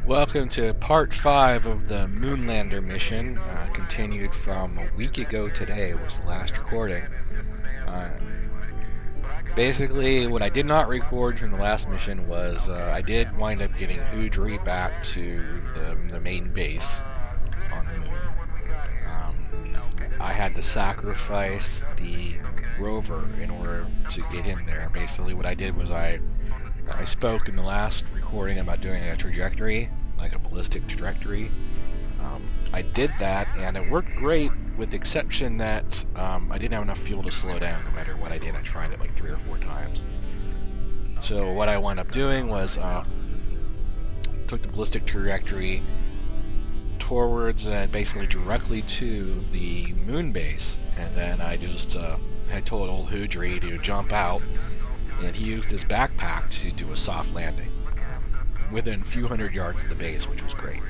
Welcome to part 5 of the Munlander mission, continued from a week ago today was the last recording. Basically, what I did not record from the last mission was I did wind up getting Hoodry back to the main base on the moon. I had to sacrifice the Rover in order to get him there. Basically, what I did was I spoke in the last recording about doing a trajectory, like a ballistic trajectory. I did that, and it worked great, with the exception that I didn't have enough fuel to slow down no matter what I did. I tried it like 3 or 4 times. So what I wound up doing was took the ballistic trajectory towards basically directly to the moon base, and then I just I told old Hoodry to jump out, and he used his backpack to do a soft landing within a few hundred yards of the base, which was great.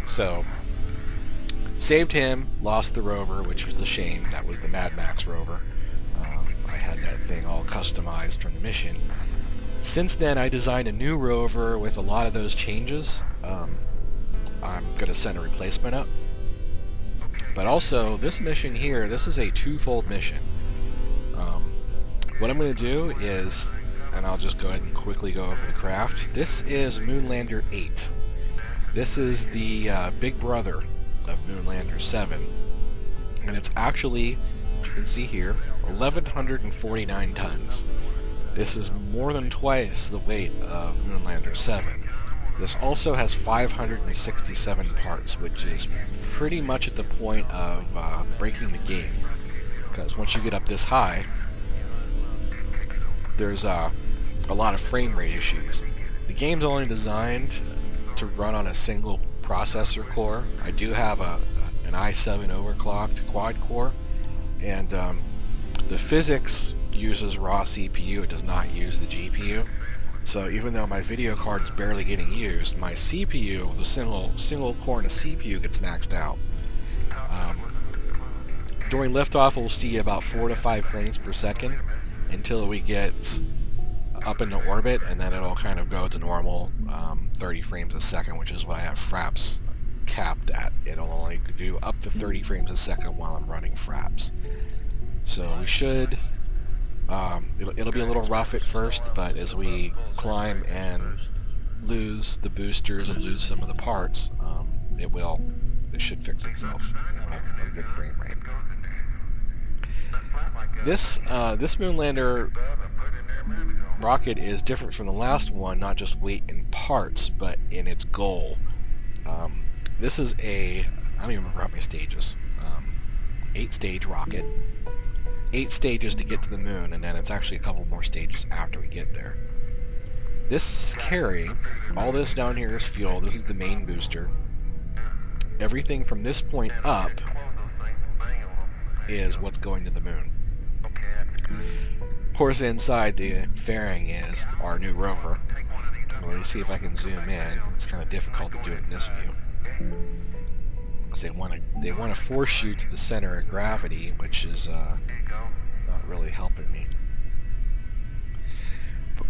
So, saved him, lost the Rover, which was a shame. That was the Mad Max Rover. I had that thing all customized from the mission. Since then, I designed a new Rover with a lot of those changes. I'm going to send a replacement up. But also, this mission here, this is a twofold mission. What I'm going to do is, and I'll just go ahead and quickly go over the craft. This is Munlander VIII. This is the big brother of Munlander VII. And it's actually, you can see here, 1,149 tons. This is more than twice the weight of Munlander VII. This also has 567 parts, which is pretty much at the point of breaking the game. Because once you get up this high, there's a lot of frame rate issues. The game's only designed to run on a single processor core. I do have an i7 overclocked quad core, and the physics uses raw CPU. It does not use the GPU. So even though my video card's barely getting used, my CPU, the single core in a CPU, gets maxed out. During liftoff, we'll see about 4 to 5 frames per second until we get up into orbit, and then it'll kind of go to normal 30 frames a second, which is what I have fraps capped at. It'll only do up to 30 frames a second while I'm running fraps. So we should, it'll be a little rough at first, but as we climb and lose the boosters and lose some of the parts, it should fix itself. We'll have a good frame rate. This Munlander rocket is different from the last one, not just weight and parts, but in its goal. This is I don't even remember how many stages. 8-stage rocket. 8 stages to get to the moon, and then it's actually a couple more stages after we get there. This carry, all this down here is fuel. This is the main booster. Everything from this point up is what's going to the moon. Of course, inside the fairing is our new Rover. Let me see if I can zoom in. It's kind of difficult to do it in this view, because they want to force you to the center of gravity, which is not really helping me.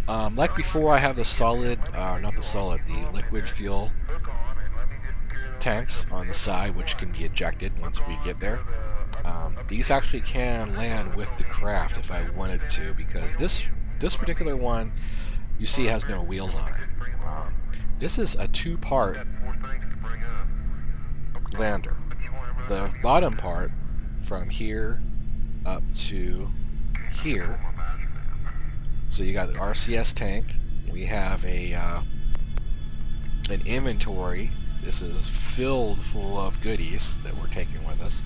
Like before, I have the liquid fuel tanks on the side, which can be ejected once we get there. These actually can land with the craft if I wanted to, because this particular one, you see, has no wheels on it. This is a 2-part lander. The bottom part, from here up to here, so you got the RCS tank. We have an inventory. This is filled full of goodies that we're taking with us.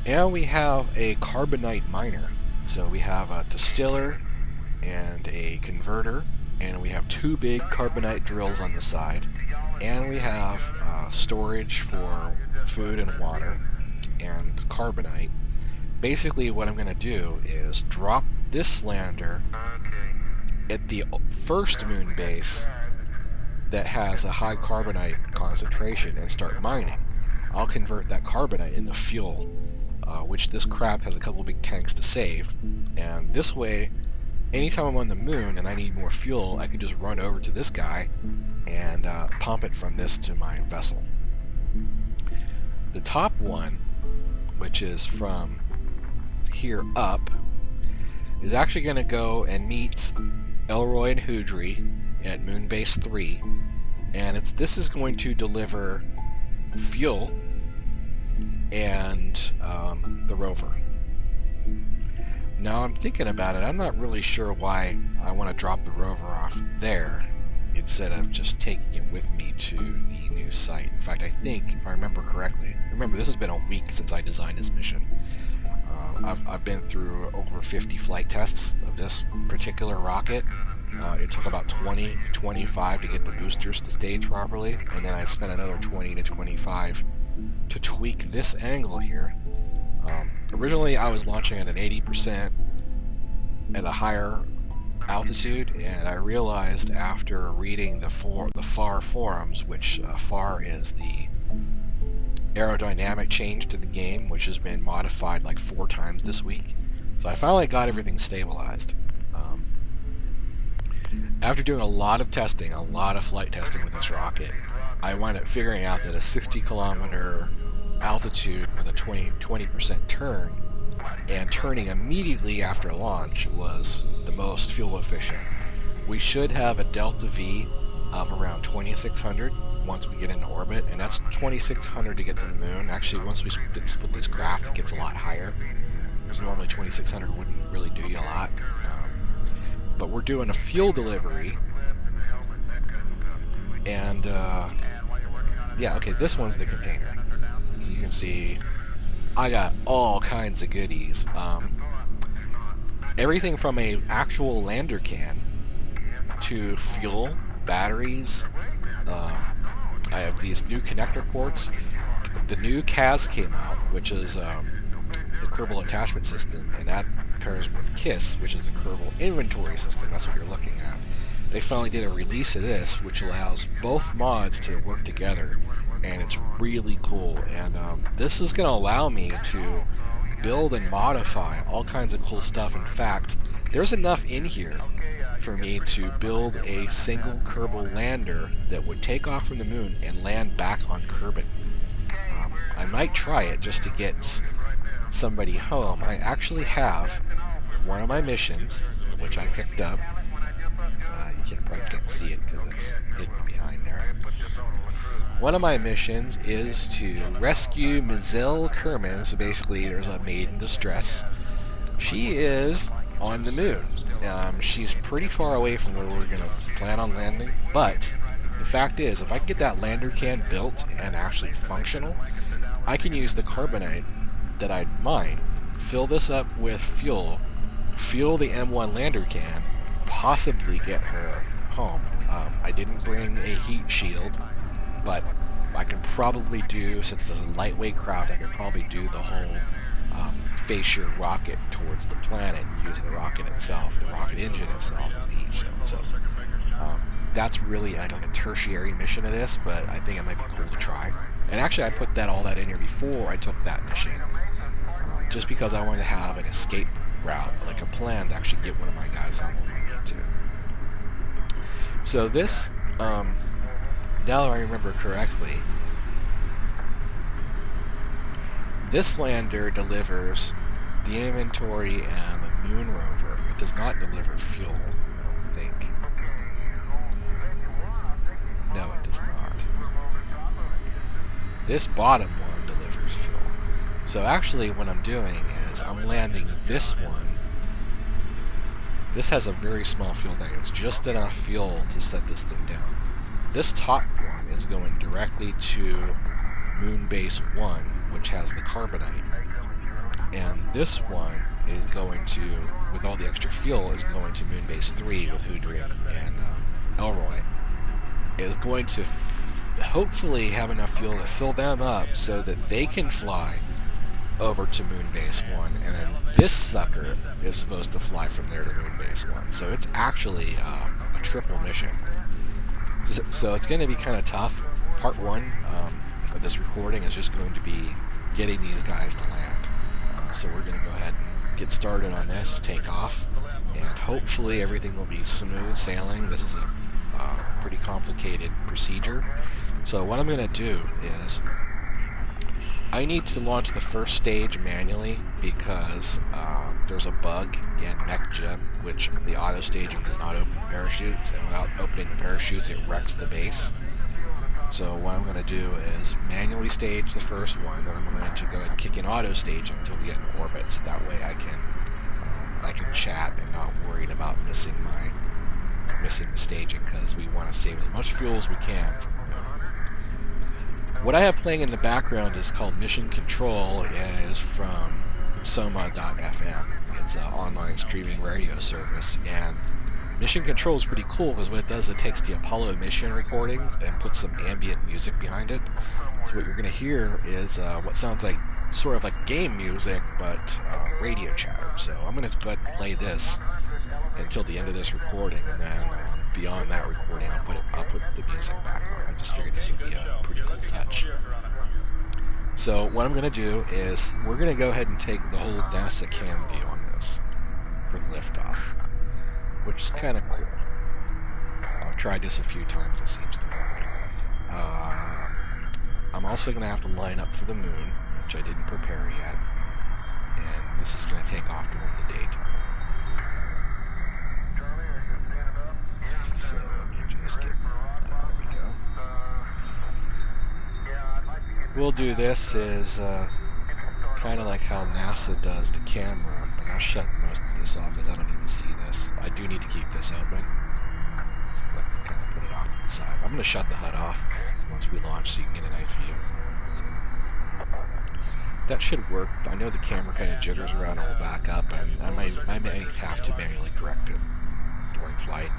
And we have a Karbonite miner. So we have a distiller and a converter, and we have 2 big Karbonite drills on the side, and we have storage for food and water and Karbonite. Basically what I'm going to do is drop this lander at the first moon base that has a high Karbonite concentration and start mining. I'll convert that Karbonite into fuel, which this craft has a couple big tanks to save, and this way anytime I'm on the moon and I need more fuel, I can just run over to this guy and pump it from this to my vessel. The top one, which is from here up, is actually going to go and meet Elroy and Hoodry at Moon Base 3, and this is going to deliver fuel and the rover. Now I'm thinking about it, I'm not really sure why I want to drop the rover off there instead of just taking it with me to the new site. In fact, I think, if I remember correctly, remember this has been a week since I designed this mission. I've been through over 50 flight tests of this particular rocket. It took about 20 to 25 to get the boosters to stage properly, and then I spent another 20 to 25 to tweak this angle here. Originally I was launching at an 80% at a higher altitude, and I realized after reading the FAR forums, which FAR is the aerodynamic change to the game, which has been modified like 4 times this week. So I finally got everything stabilized. After doing a lot of testing, a lot of flight testing with this rocket, I wound up figuring out that a 60-kilometer altitude with a 20% turn, and turning immediately after launch, was the most fuel efficient. We should have a delta V of around 2600 once we get into orbit, and that's 2600 to get to the moon. Actually, once we split this craft, it gets a lot higher, because normally 2600 wouldn't really do you a lot. But we're doing a fuel delivery, and yeah, okay, this one's the container. So you can see I got all kinds of goodies. Everything from a actual lander can to fuel, batteries. I have these new connector ports. The new CAS came out, which is the Kerbal Attachment System, and that pairs with KISS, which is the Kerbal Inventory System. That's what you're looking at. They finally did a release of this, which allows both mods to work together, and it's really cool. And this is going to allow me to build and modify all kinds of cool stuff. In fact, there's enough in here for me to build a single Kerbal lander that would take off from the moon and land back on Kerbin. I might try it just to get somebody home. I actually have one of my missions, which I picked up. You probably can't see it because it's hidden behind there. One of my missions is to rescue Mizelle Kerman. So basically there's a maid in distress. She is on the moon. She's pretty far away from where we're going to plan on landing, but the fact is, if I can get that lander can built and actually functional, I can use the Karbonite that I mine, fill this up with fuel, fuel the M1 lander can, possibly get her home. I didn't bring a heat shield, but I can probably do, since it's a lightweight craft, I could probably do the whole face your rocket towards the planet and use the rocket itself, the rocket engine itself, as the heat shield. So that's really like a tertiary mission of this, but I think it might be cool to try. And actually I put all that in here before I took that mission, just because I wanted to have an escape route, like a plan to actually get one of my guys home when I need to. So this, now that I remember correctly, this lander delivers the inventory and the moon rover. It does not deliver fuel, I don't think. No, it does not. This bottom one delivers fuel. So actually what I'm doing is I'm landing this one. This has a very small fuel tank. It's just enough fuel to set this thing down. This top one is going directly to Moon Base 1, which has the Karbonite. And this one is going to, with all the extra fuel, is going to Moon Base 3 with Hoodry and Elroy. It is going to hopefully have enough fuel to fill them up so that they can fly over to Moon Base 1, and then this sucker is supposed to fly from there to Moon Base 1. So it's actually a triple mission. So it's going to be kind of tough. Part 1 of this recording is just going to be getting these guys to land. So we're going to go ahead and get started on this, take off, and hopefully everything will be smooth sailing. This is a pretty complicated procedure. So what I'm going to do is I need to launch the first stage manually because there's a bug in MechJib, which the auto staging does not open parachutes, and without opening the parachutes it wrecks the base. So what I'm going to do is manually stage the first one, then I'm going to go ahead and kick in auto staging until we get in orbit, so that way I can chat and not worried about missing the staging, because we want to save as much fuel as we can. What I have playing in the background is called Mission Control, is from Soma.fm. It's an online streaming radio service, and Mission Control is pretty cool because what it does, it takes the Apollo mission recordings and puts some ambient music behind it. So what you're going to hear is what sounds like sort of like game music, but radio chatter. So I'm going to go ahead and play this until the end of this recording, and then beyond that recording I'll put the music back on. I just figured this would be a pretty cool touch. So what I'm going to do is we're going to go ahead and take the whole NASA cam view on this for the liftoff, which is kind of cool. I've tried this a few times, it seems to work. I'm also going to have to line up for the moon, which I didn't prepare yet, and this is going to take off during the daytime. So let me just get, there we go. We'll do this is kind of like how NASA does the camera, but I'll shut most of this off because I don't need to see this. I do need to keep this open, but kind of put it off to the side. I'm going to shut the HUD off once we launch so you can get a nice view. That should work. I know the camera kind of jitters around and will back up, and I may have to manually correct it during flight.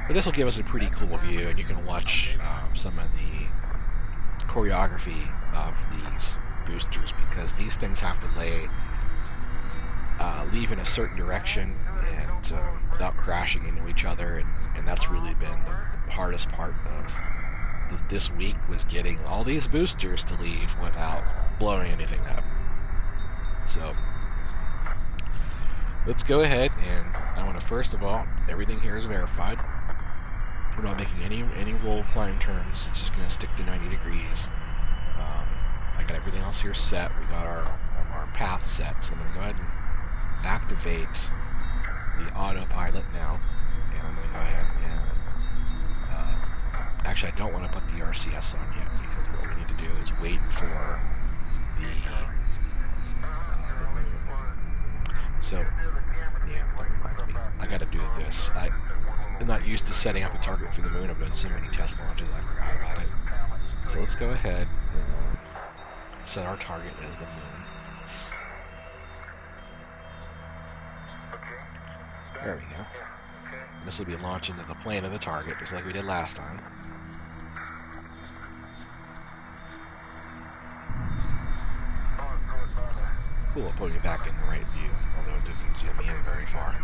But this will give us a pretty cool view, and you can watch some of the choreography of these boosters, because these things have to leave in a certain direction and without crashing into each other, and that's really been the hardest part of this week, was getting all these boosters to leave without blowing anything up. So let's go ahead, and I want to, first of all, everything here is verified. We're not making any roll climb turns. It's just going to stick to 90 degrees. I got everything else here set. We got our path set. So I'm going to go ahead and activate the autopilot now. And I'm going to go ahead and... actually, I don't want to put the RCS on yet, because what we need to do is wait for the moon. So, yeah, that reminds me. I got to do this. I'm not used to setting up a target for the moon. I've done so many test launches, I forgot about it. So let's go ahead and set our target as the moon. There we go. This will be launched into the plane of the target, just like we did last time. Cool, putting it back in the right view, although it didn't zoom in very far.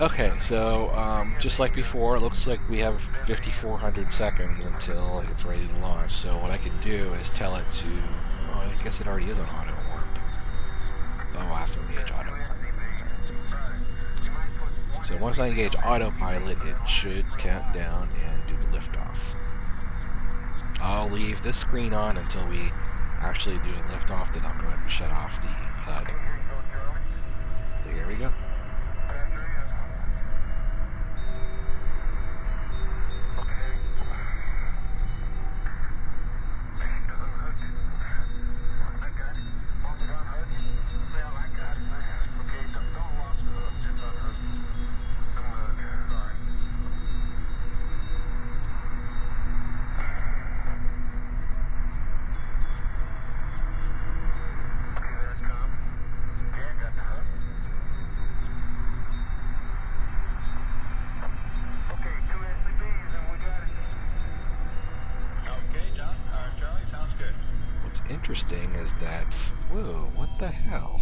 Okay, so just like before, it looks like we have 5,400 seconds until it's ready to launch. So what I can do is tell it to, oh, I guess it already is on auto warp. Oh, I have to engage auto warp. So once I engage autopilot, it should count down and do the liftoff. I'll leave this screen on until we actually do the liftoff, then I'll go ahead and shut off the HUD. So here we go. Interesting is that, whoa, what the hell?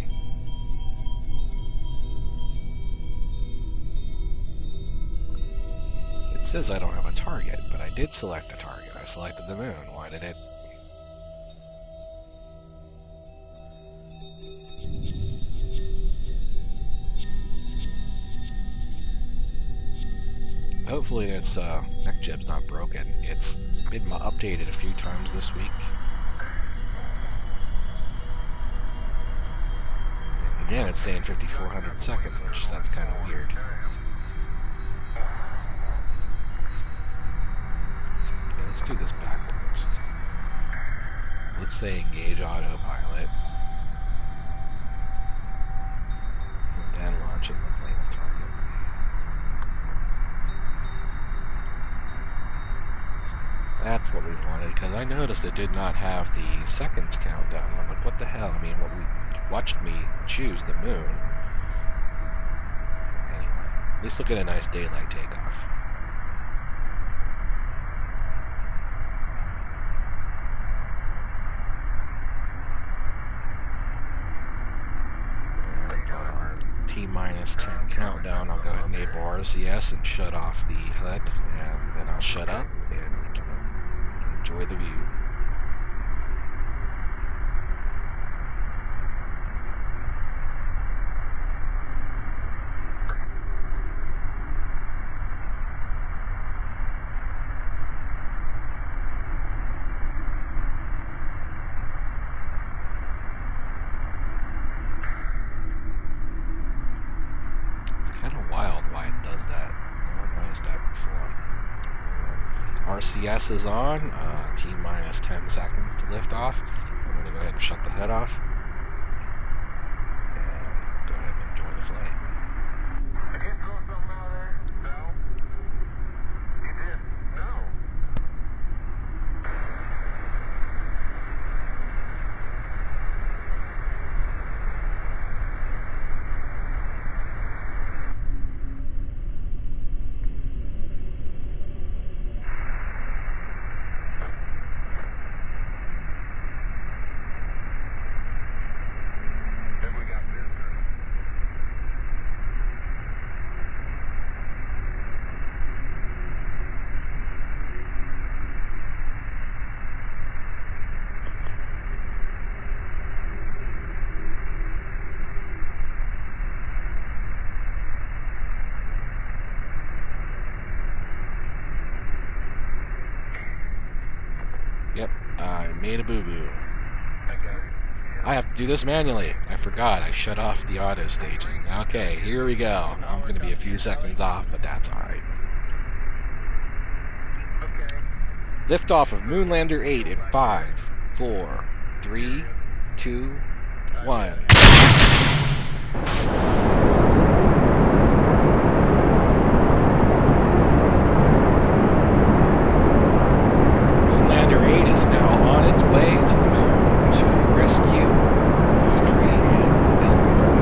says I don't have a target, but I did select a target. I selected the moon. Why did it? Hopefully this neck jib's not broken. It's been updated a few times this week. And again, it's saying 5,400 seconds, which that's kind of weird. Okay, let's do this backwards. Let's say engage autopilot. And then launch it and play the target. That's what we wanted, because I noticed it did not have the seconds countdown. I'm like, what the hell? I mean, what we watched me choose the moon. Anyway, at least look at a nice daylight takeoff. And for our T-minus 10 countdown, I'll go ahead and enable RCS and shut off the HUD, and then I'll shut up and we can enjoy the view. It's kind of wild why it does that. Never noticed that before. RCS is on, T-minus 10 seconds to lift off. I'm going to go ahead and shut the head off and go ahead and enjoy the flight. Yep, I made a boo-boo. I have to do this manually. I forgot. I shut off the auto staging. Okay, here we go. I'm going to be a few seconds off, but that's alright. Liftoff of Munlander VIII in 5, 4, 3, 2, 1. Munlander VIII is now on its way to the moon to rescue Audrey and Elroy.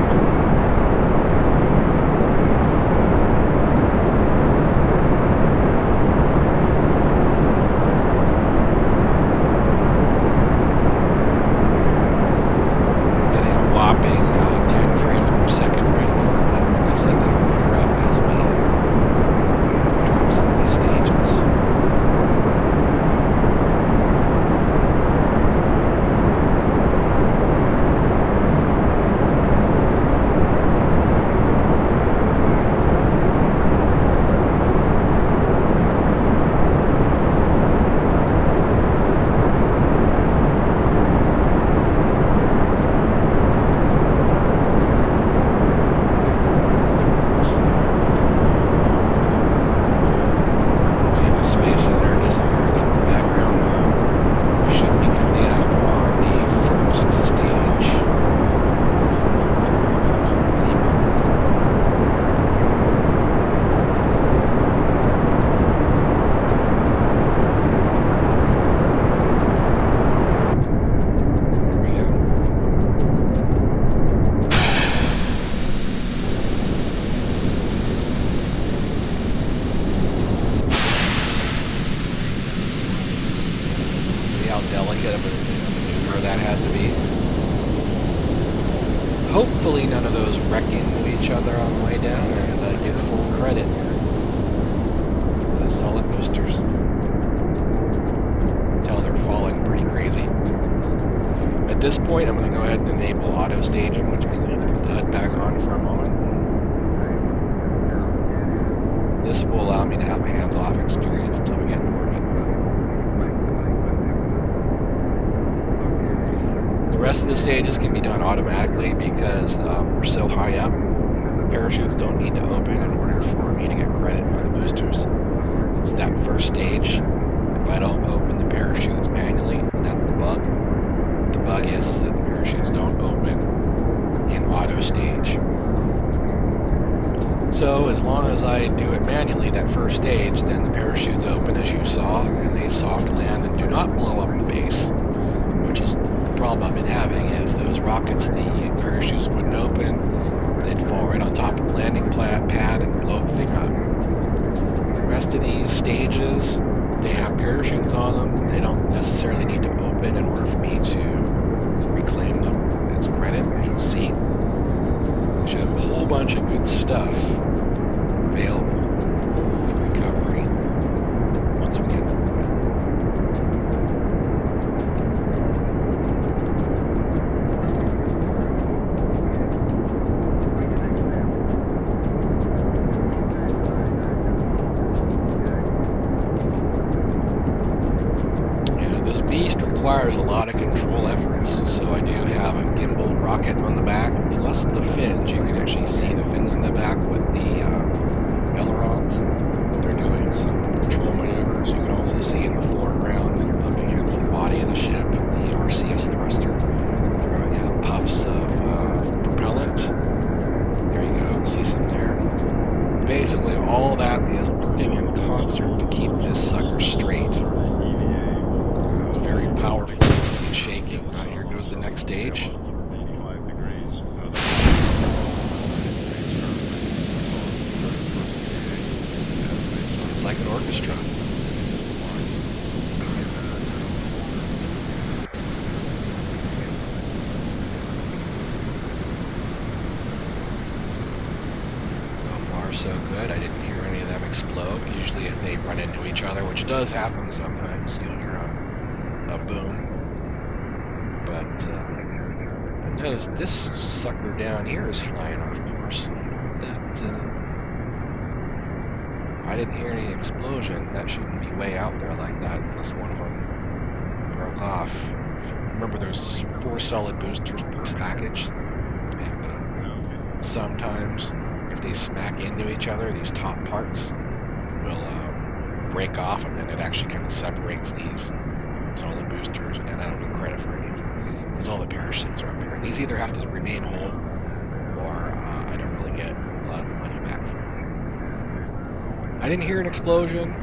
Getting a whopping 10 frames per second right now, but like I said, that'll clear up as we drop some of these stages. Delicate of a maneuver that had to be. Hopefully none of those wreck into each other on the way down and I get full credit. the solid boosters. Tell they're falling pretty crazy. At this point, I'm going to go ahead and enable auto staging, which means I need to put the HUD back on for a moment. This will allow me to have a hands-off experience until we get in orbit. The rest of the stages can be done automatically because we're so high up. Parachutes don't need to open in order for me to get credit for the boosters. It's that first stage. If I don't open the parachutes manually, that's the bug. The bug is that the parachutes don't open in auto stage. So as long as I do it manually, that first stage, then the parachutes open as you saw, and they soft land and do not blow up the base, which is the problem I've been having, is those rockets, the parachutes wouldn't open, they'd fall right on top of the landing pad and blow the thing up. The rest of these stages, they have parachutes on them. They don't necessarily need to open in order for me to reclaim them as credit, as you'll see. We should have a whole bunch of good stuff available for recovery once we get to orbit. Requires a lot of control efforts, so I do have a gimbal rocket on the back, plus the fins. You can actually see the fins in the back with the ailerons. They're doing some control maneuvers. You can also see in the foreground, up against the body of the ship, the RCS thruster, throwing out puffs of propellant. There you go, see some there. Basically, all that is working in concert to keep this sucker straight. Very powerful. You can see it shaking. Here goes the next stage. It's like an orchestra. So far, so good. I didn't hear any of them explode. Usually if they run into each other, which does happen sometimes, you'll hear a boom. But notice this sucker down here is flying off course. I didn't hear any explosion. That shouldn't be way out there like that unless one of them broke off. Remember, there's 4 solid boosters per package, and sometimes if they smack into each other, these top parts will break off, and then it actually kind of separates these solid boosters, and then I don't get credit for any of them because all the parachutes are up here. These either have to remain whole, or I don't really get a lot of the money back for them. I didn't hear an explosion.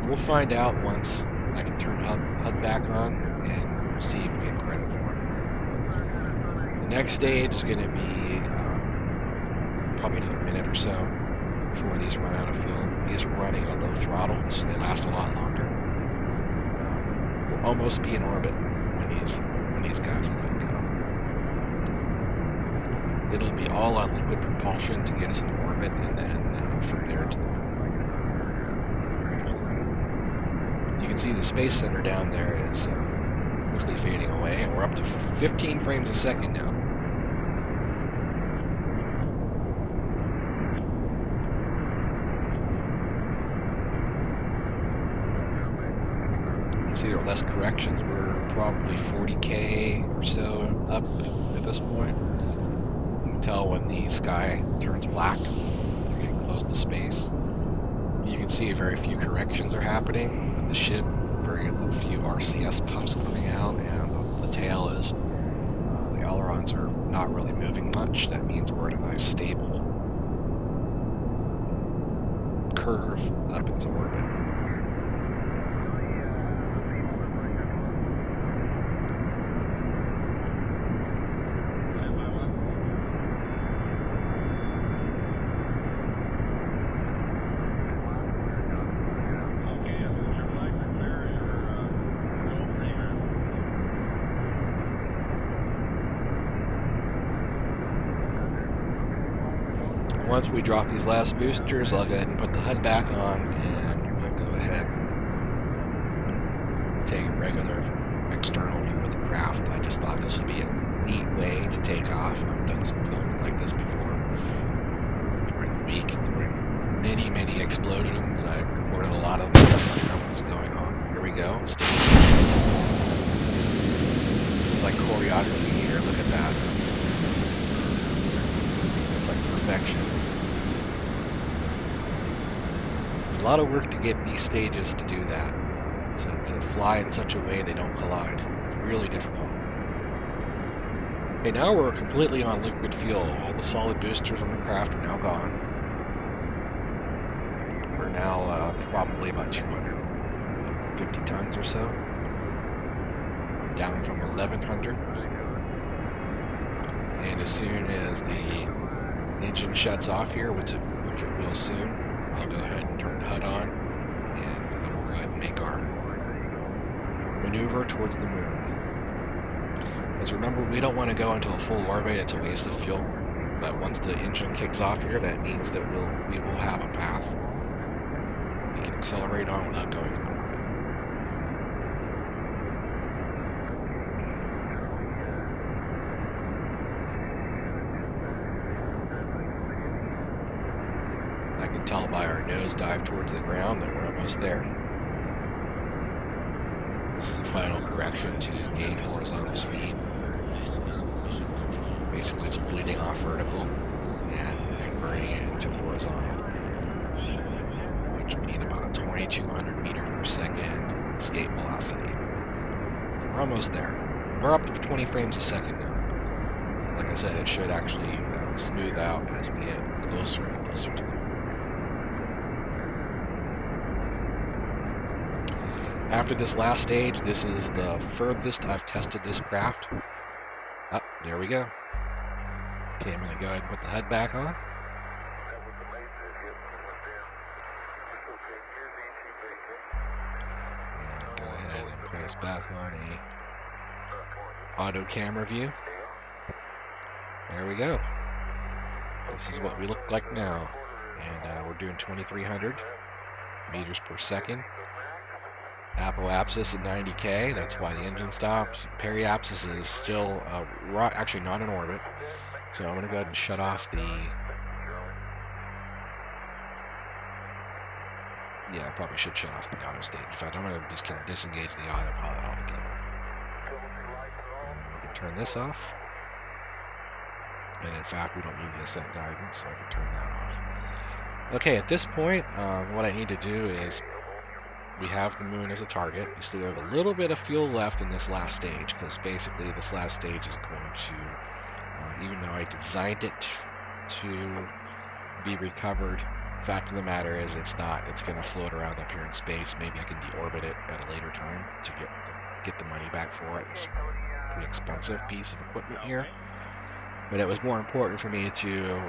We'll find out once I can turn HUD back on, and we'll see if we get credit for it. The next stage is going to be probably another minute or so before these run out of fuel. These are running on low throttle, so they last a lot longer. We'll almost be in orbit when these guys are let go. It'll be all on liquid propulsion to get us into orbit, and then from there to the moon. You can see the Space Center down there is quickly fading away, and we're up to 15 frames a second now. See, there are less corrections. We're probably 40K or so up at this point. You can tell when the sky turns black, you're getting close to space. You can see very few corrections are happening with the ship, very few RCS puffs coming out, and the tail is, the ailerons are not really moving much. That means we're at a nice stable curve up into orbit. Once we drop these last boosters, I'll go ahead and put the HUD back on, and we'll craft. I just thought this would be a neat way to take off. I've done some filming like this before during the week, during many explosions. I recorded a lot of them. What was going on? Here we go. This is like choreography here. Look at that. It's like perfection. It's a lot of work to get these stages to do that. To fly in such a way they don't collide. It's really difficult. Okay, now we're completely on liquid fuel. All the solid boosters on the craft are now gone. We're now probably about 250 tons or so. Down from 1,100. And as soon as the engine shuts off here, which it will soon, I'll go ahead and turn the HUD on, and we'll go ahead and make our maneuver towards the moon. Because remember, we don't want to go into a full orbit. It's a waste of fuel. But once the engine kicks off here, that means that we will have a path we can accelerate on without going into orbit. I can tell by our nosedive towards the ground that we're almost there. This is a final correction to gain horizontal speed. Basically, it's bleeding off vertical and converting it into horizontal, which we need about a 2,200 meters per second escape velocity. So we're almost there. We're up to 20 frames a second now. So like I said, it should actually smooth out as we get closer and closer to the moon. After this last stage, this is the furthest I've tested this craft. Oh, there we go. Okay, I'm going to go ahead and put the HUD back on. And go ahead and put us back on a auto camera view. There we go. This is what we look like now. And we're doing 2,300 meters per second. Apoapsis at 90K, that's why the engine stops. Periapsis is still actually not in orbit. So I'm going to go ahead and shut off the... Yeah, I probably should shut off the auto stage. In fact, I'm going to just disengage the autopilot altogether. We can turn this off. And in fact, we don't need the ascent guidance, so I can turn that off. Okay, at this point, what I need to do is we have the moon as a target. We still have a little bit of fuel left in this last stage, because basically this last stage is going to, even though I designed it to be recovered, the fact of the matter is it's not. It's going to float around up here in space. Maybe I can deorbit it at a later time to get the money back for it. It's a pretty expensive piece of equipment here. But it was more important for me to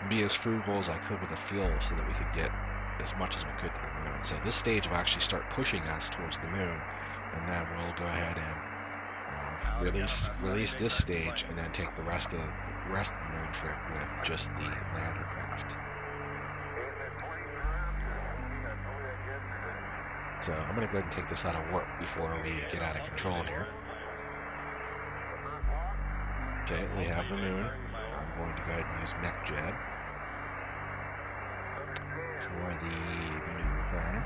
be as frugal as I could with the fuel so that we could get as much as we could to the moon. So this stage will actually start pushing us towards the moon, and then we'll go ahead and release this stage, and then take the rest of the moon trip with just the lander craft. So I'm going to go ahead and take this out of work before we get out of control here. Okay, we have the moon. I'm going to go ahead and use MechJet for the maneuver planner.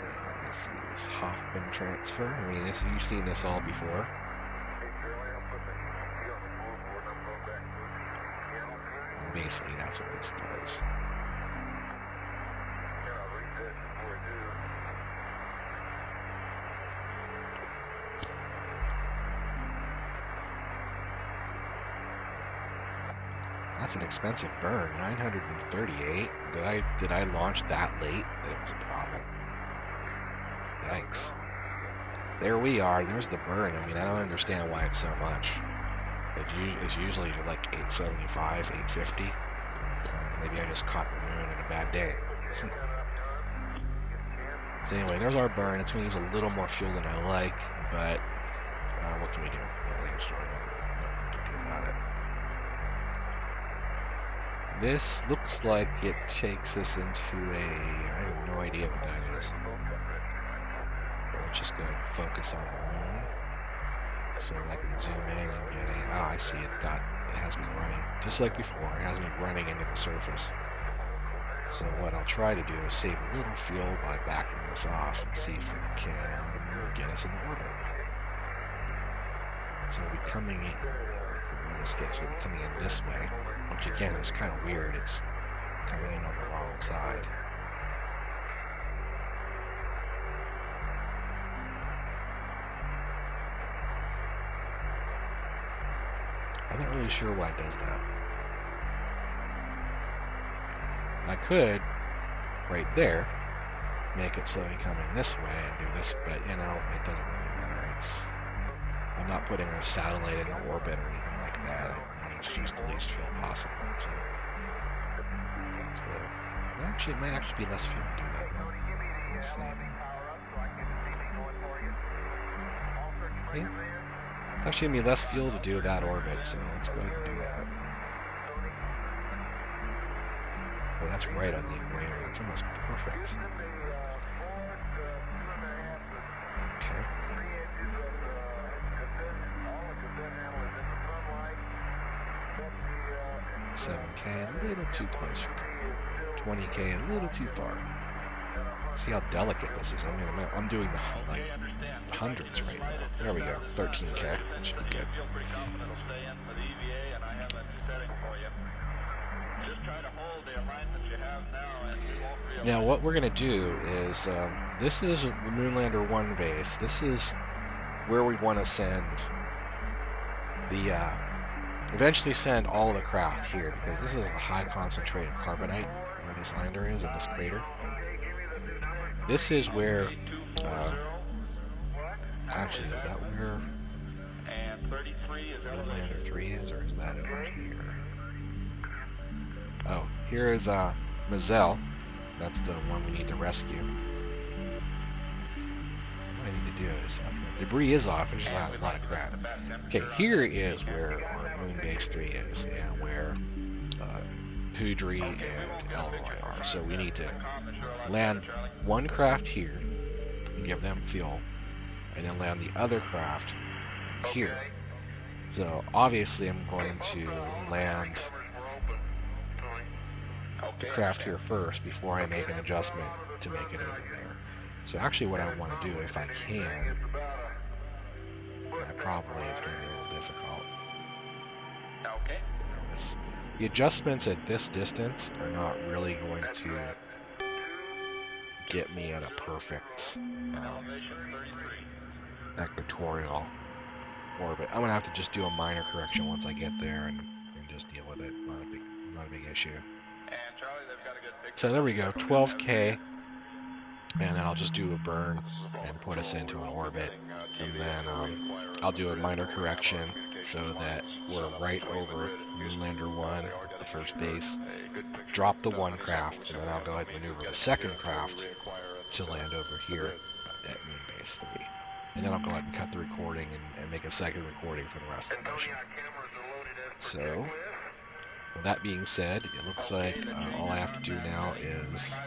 And let's see this Hoffman transfer. I mean, you've seen this all before. And basically, that's what this does. That's an expensive burn, 938. Did I launch that late? That was a problem. Yikes. There we are. There's the burn. I mean, I don't understand why it's so much. It's usually like 875, 850. Maybe I just caught the moon in a bad day. So anyway, there's our burn. It's going to use a little more fuel than I like, but what can we do? Nothing we can do about it. This looks like it takes us into a... I have no idea what that is. let's just go ahead and focus on the moon. So I can zoom in and get a... Oh, I see. It has me running. Just like before, it has me running into the surface. So what I'll try to do is save a little fuel by backing this off and see if we can get us in the orbit. So we'll be coming in... That's the moon escape. So we'll be coming in this way, which again is kind of weird. It's coming in on the wrong side. I'm not really sure why it does that. I could, right there, make it so we come in this way and do this, but you know, it doesn't really matter. I'm not putting a satellite in orbit or anything like that. I want to use the least fuel possible. So actually, it might actually be less fuel to do that. Let's see. Yeah. It's actually going to be less fuel to do that orbit, so let's go ahead and do that. Well, that's right on the equator. It's almost perfect. Okay. 7K, a little too close. 20K, a little too far. See how delicate this is. I'm doing the, like, hundreds right now. There we go. 13K. Should be good. Now what we're going to do is, this is the Munlander 1 base. This is where we want to send the, eventually send all the craft here, because this is a high concentrated carbonite where this lander is in this crater. This is where, actually, is that where Munlander 3 is, or is that over here? Oh, here is Mazel. That's the one we need to rescue. What I need to do is, debris is off, there's just a lot of crap. Okay, here is where our Moon Base 3 is, and where Houdry and Elroy are. So we need to land one craft here, and give them fuel, and then land the other craft here. So obviously I'm going to land the craft here first before I make an adjustment to make it over there. So actually what I want to do, if I can, that probably is going to be a little difficult. Okay. The adjustments at this distance are not really going to get me at a perfect equatorial orbit. I'm going to have to just do a minor correction once I get there and just deal with it. Not a big issue. So there we go, 12K, and then I'll just do a burn and put us into an orbit, and then I'll do a minor correction so that we're right over Munlander 1, the first base, drop the one craft, and then I'll go ahead and maneuver the second craft to land over here at Moon Base 3. And then I'll go ahead and cut the recording and make a second recording for the rest of the mission. So, with that being said, it looks like all I have to do now is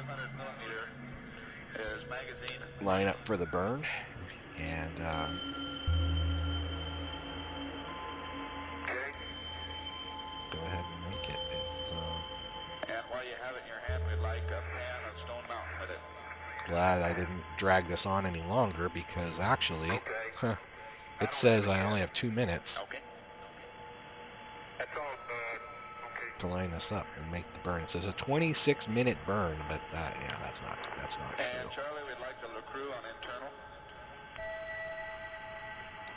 line up for the burn, and go ahead and make it. And while you have it in your hand, we'd like a pan of Stone Mountain with it. Glad I didn't drag this on any longer, because actually, it says I only have 2 minutes to line this up and make the burn. It says a 26-minute burn, but yeah, that's not true. And Charlie, we'd like the crew on internal.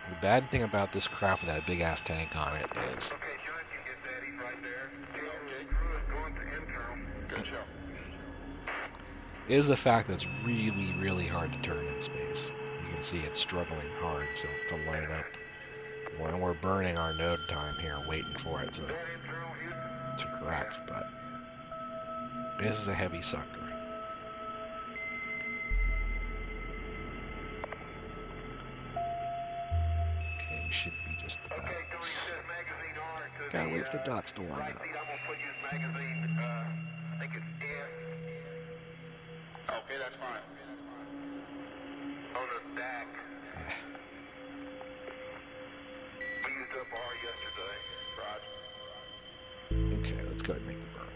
The bad thing about this craft with that big ass tank on it is the fact that it's really, really hard to turn in space. You can see it's struggling hard to line up when we're burning our node time here, waiting for it to correct, but this is a heavy sucker. Okay, we should be just about. Gotta wait for the dots to line up. Okay, that's fine. On the stack. Okay, let's go ahead and make the burn.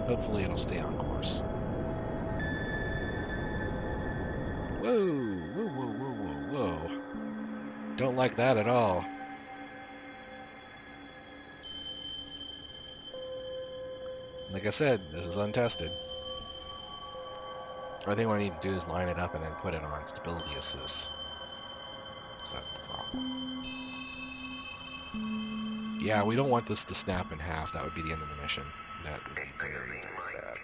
Hopefully it'll stay on course. Whoa, whoa, whoa, whoa, whoa, whoa. Don't like that at all. Like I said, this is untested. I think what I need to do is line it up and then put it on stability assist. Because that's the problem. Yeah, we don't want this to snap in half. That would be the end of the mission. That would be very, very bad.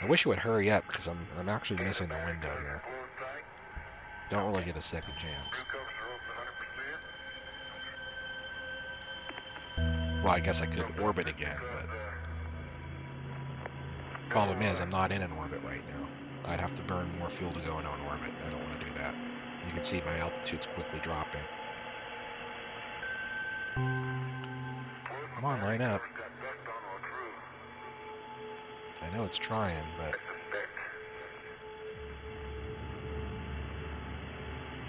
I wish it would hurry up because I'm actually missing the window here. Don't really get a second chance. Well, I guess I could orbit again, but problem is I'm not in an orbit right now. I'd have to burn more fuel to go in on orbit. I don't want to do that. You can see my altitude's quickly dropping. Come on, line up. I know it's trying, but...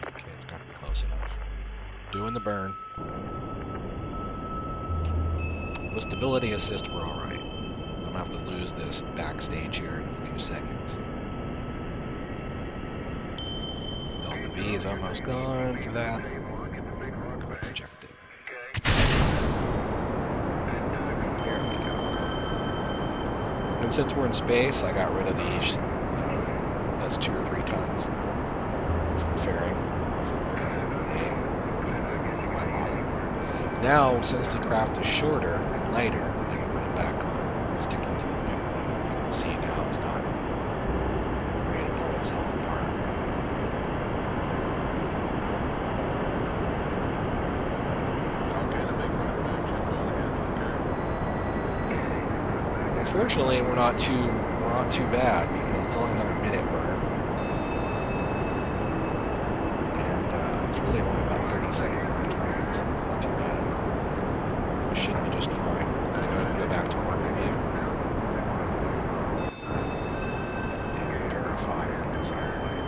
Okay, it's got to be close enough. Doing the burn. With stability assist, we're alright. I'm going to have to lose this backstage here in a few seconds. Delta V is almost gone for that. Go ahead and check it. There we go. And since we're in space, I got rid of these. That's 2 or 3 tons for the fairing. Now, since the craft is shorter and lighter, I can put it back on, sticking to the new one. You can see now it's not ready to blow itself apart. Unfortunately, we're not too bad because it's only another minute burn, and it's really only about 30 seconds on the target, so it's not too bad at all. It should be just fine. I'm going to go back to orbit view and verify this out of the way.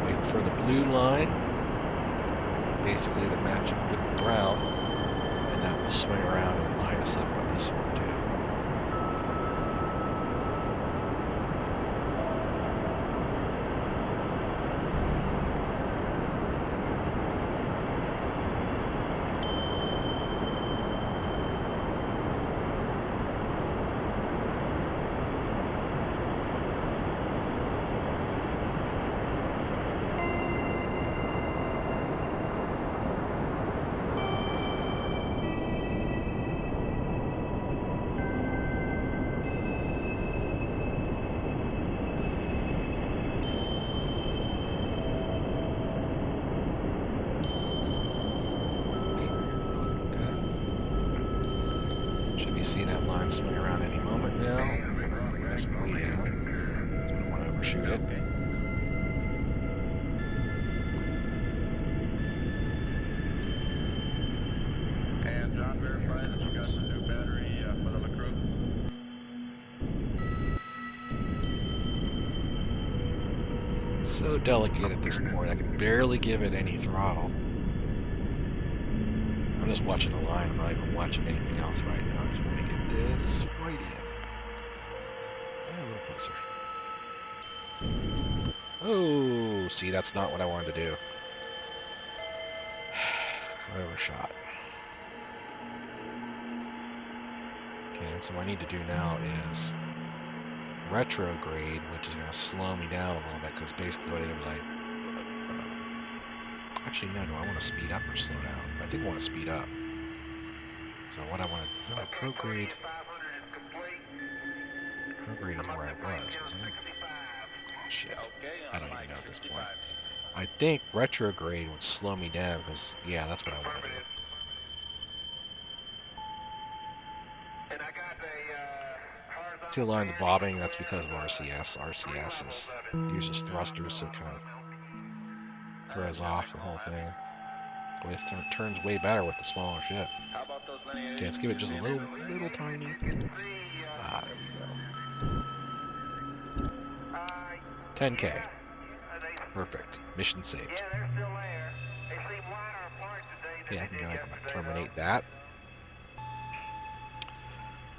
Wait for the blue line, basically to match up with the ground, and that will swing around and line us up with this one too. See that line swing around any moment now. I'm going to bring this way down because we don't want to overshoot it. And John verified that you got the new battery for the LaCroix. So delicate at this point, I can barely give it any throttle. I'm just watching the line, I'm not even watching anything else right now. I just want to get this right in. Yeah, a little closer. Oh, see, that's not what I wanted to do. I overshot. Okay, so what I need to do now is retrograde, which is going to slow me down a little bit, because basically what I did was actually, no, do I want to speed up or slow down? I think I want to speed up. So what I want to... No, prograde... Prograde is where I was, wasn't it? Oh, shit. I don't even know at this point. I think retrograde would slow me down, because, yeah, that's what I want to do. See the lines bobbing? That's because of RCS. RCS uses thrusters, so it kind of throws off the whole thing. But it turns way better with the smaller ship. Okay, let's give it just a little tiny. Ah, there we go. 10K. Yeah, Perfect. Mission saved. yeah, they're still there. They seem wider apart today than Yeah, I they can go did ahead and yesterday, terminate that.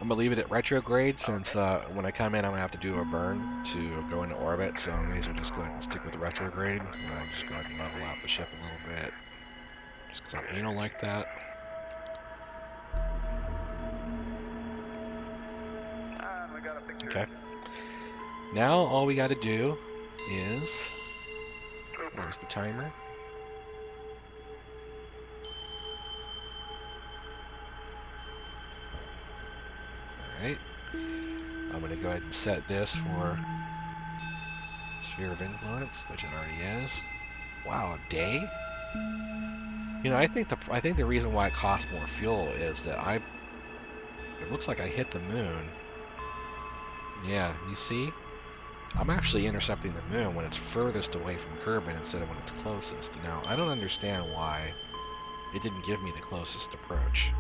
I'm going to leave it at retrograde since when I come in I'm going to have to do a burn to go into orbit, so I may as well just go ahead and stick with retrograde. I'll just go ahead and level out the ship a little bit, just because I'm anal like that. We got a picture. Okay. Now all we got to do is... Where's the timer? Alright. I'm going to go ahead and set this for Sphere of Influence, which it already is. Wow, a day? You know, I think the reason why it costs more fuel is that it looks like I hit the moon. Yeah, you see? I'm actually intercepting the moon when it's furthest away from Kerbin instead of when it's closest. Now, I don't understand why it didn't give me the closest approach.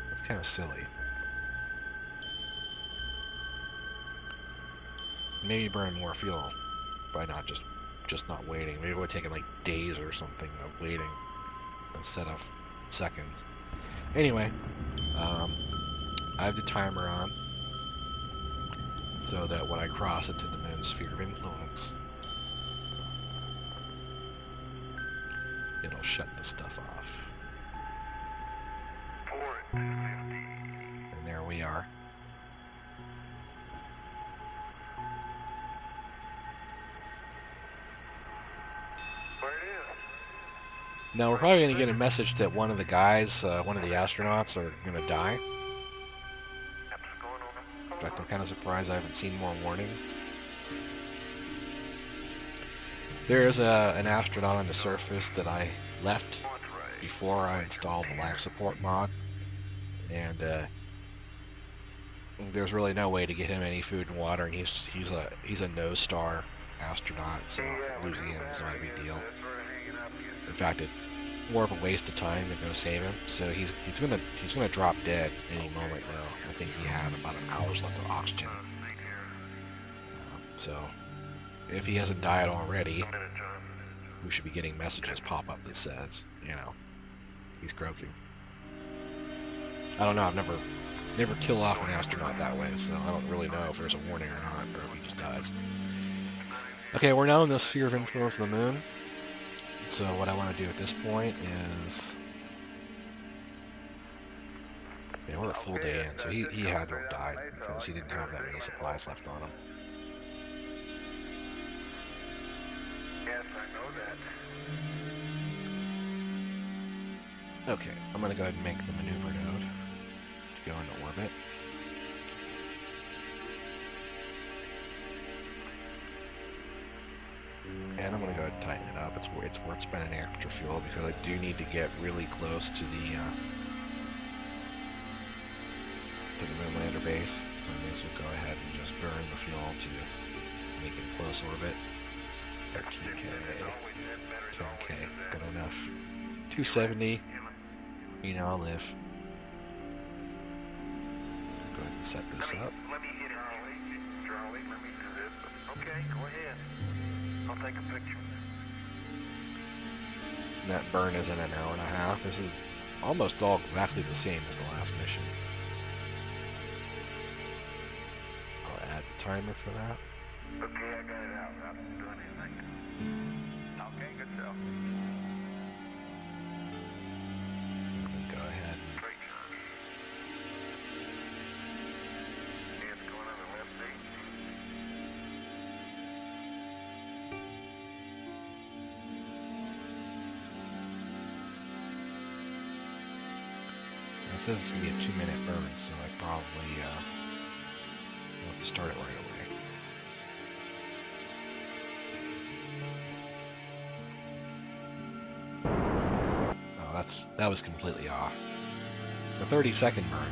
That's kind of silly. Maybe burn more fuel by not just not waiting. Maybe it would have taken like days or something of waiting instead of seconds. Anyway, I have the timer on so that when I cross into the moon's sphere of influence, it'll shut the stuff off. And there we are. Now we're probably going to get a message that one of the guys, one of the astronauts, are going to die. In fact, I'm kind of surprised I haven't seen more warnings. There's an astronaut on the surface that I left before I installed the life support mod, and there's really no way to get him any food and water, and he's a no-star astronaut, so losing him is not a big deal. In fact, it's more of a waste of time to go save him. So he's gonna drop dead any moment now. I think he had about an hour's left of oxygen. So if he hasn't died already, we should be getting messages pop up that says, you know, he's croaking. I don't know. I've never kill off an astronaut that way, so I don't really know if there's a warning or not, or if he just dies. Okay, we're now in the sphere of influence of the moon. So what I want to do at this point is... Yeah, we're a full day in, so he had to have died because he didn't have that many supplies left on him. Yes, I know that. Okay, I'm going to go ahead and make the maneuver node to go into orbit. And I'm going to go ahead and tighten it up. It's worth spending extra fuel because I do need to get really close to the Munlander base. So I may as well go ahead and just burn the fuel to make it close orbit. 13K, 10K, good enough. 270, you know, I'll live. Go ahead and set this up. Let me hit Charlie, let me do this. Okay, go ahead. I'll take a picture. And that burn is in an hour and a half. This is almost all exactly the same as the last mission. I'll add the timer for that. Okay, I got it out. I'm not doing anything. Okay, good job. Go ahead. Great job. Hands going on the left knee. It says it's going to be a 2-minute burn, so I probably will have to start it right away. Oh, that was completely off. The 30-second burn,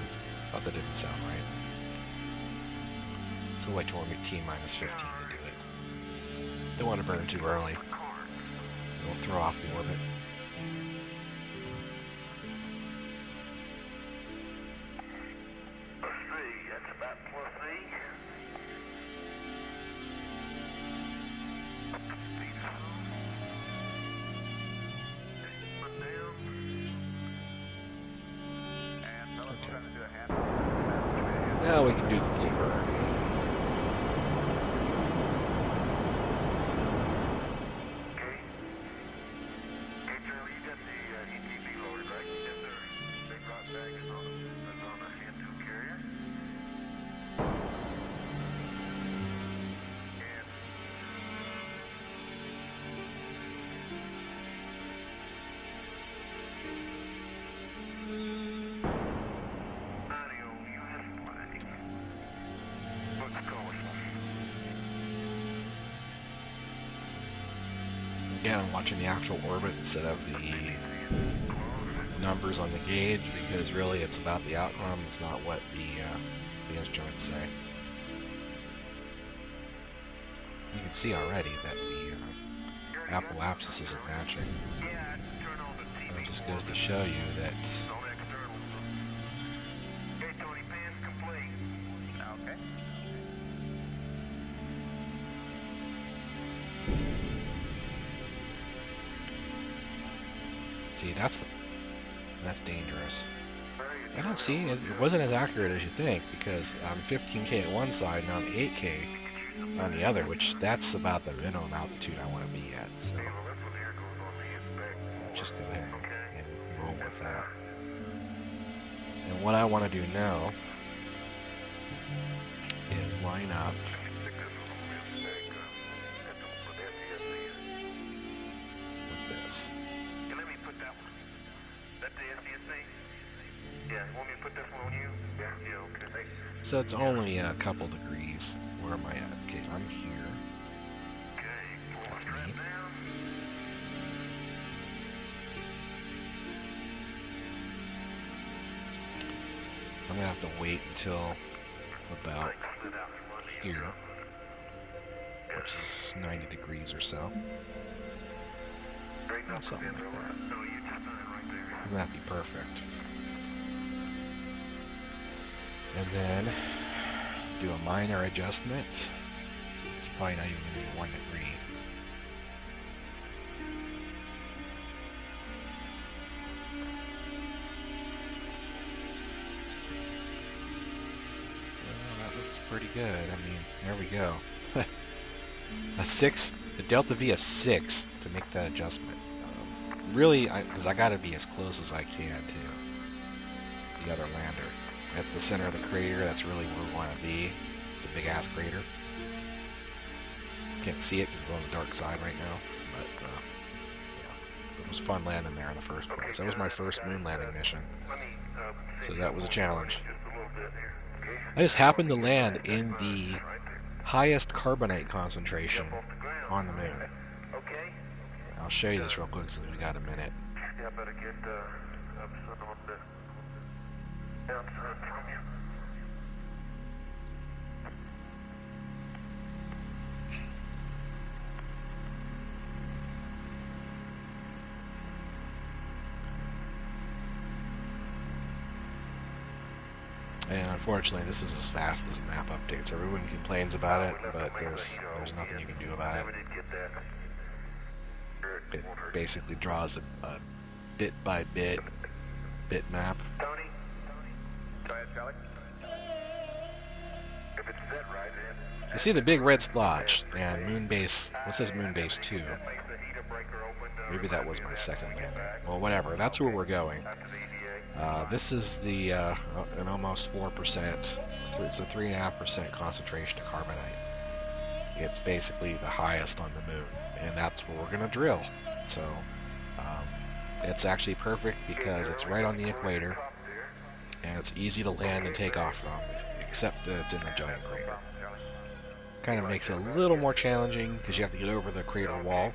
thought that didn't sound right. So wait till we're at T-minus 15 to do it. Don't want to burn it too early. It'll throw off the orbit. Now we can do the full burn. Okay. Hey, Charlie, you got the ETB loaded, right? Yes, sir. Big rock bag is on a hand-to carrier. And audio US flag. What's going on? Again, I'm watching the actual orbit instead of the numbers on the gauge, because really it's about the outcome, it's not what the instruments say. You can see already that the Apple Apsis isn't matching. Yeah, turn on the TV. It just goes to show you that No external. Hey, Tony, pan's complete. Okay. see, that's dangerous. I don't see it wasn't as accurate as you think, because I'm 15K at one side and I'm 8K on the other, which that's about the minimum altitude I want to be at. So just go ahead and roll with that. And what I want to do now is line up with this. Let me put that one. That's the SDSA? Yeah, you want me to put this one on you? Yeah, okay. So it's only a couple degrees. Where am I at? Okay, I'm here. Okay, That's pull me. it down. I'm gonna have to wait until about here, which is 90 degrees or so. Something like that. And that'd be perfect. And then do a minor adjustment. It's probably not even gonna be 1 degree. Well, that looks pretty good. I mean, there we go. A delta V of 6 to make that adjustment. Really, because I gotta be as close as I can to the other lander. That's the center of the crater. That's really where we want to be. It's a big ass crater. Can't see it because it's on the dark side right now, but yeah, it was fun landing there in the first place. That was my first moon landing mission, so that was a challenge. I just happened to land in the highest carbonite concentration on the moon. I'll show you this real quick since we got a minute. Yeah, better get up some on the outside from you. And unfortunately, this is as fast as the map updates. Everyone complains about it, but there's nothing you can do about it. It basically draws a bit by bit map. Tony? Try it, Charlie. If it's set right, then. You see the big red splotch and moon base. What says moon base 2? Maybe that was my second landing. Well, whatever. That's where we're going. This is the an almost 4%. It's a 3.5% concentration of carbonite. It's basically the highest on the moon, and that's where we're gonna drill. So it's actually perfect because it's right on the equator, and it's easy to land and take off from, except that it's in a giant crater. Kind of makes it a little more challenging because you have to get over the crater wall,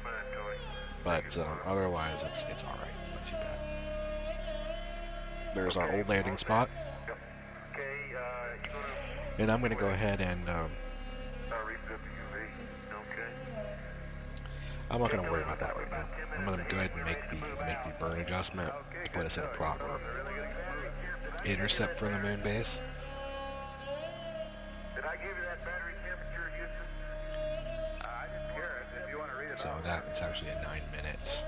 but otherwise it's all right. It's not too bad. There's our old landing spot, and I'm gonna go ahead and I'm not going to worry about that right now. I'm going to go ahead and make the burn adjustment to put us at a proper intercept from the moon base. Did I give you that battery temperature, Houston? I didn't hear it. If you want to read it So off. that's actually a 9 minutes.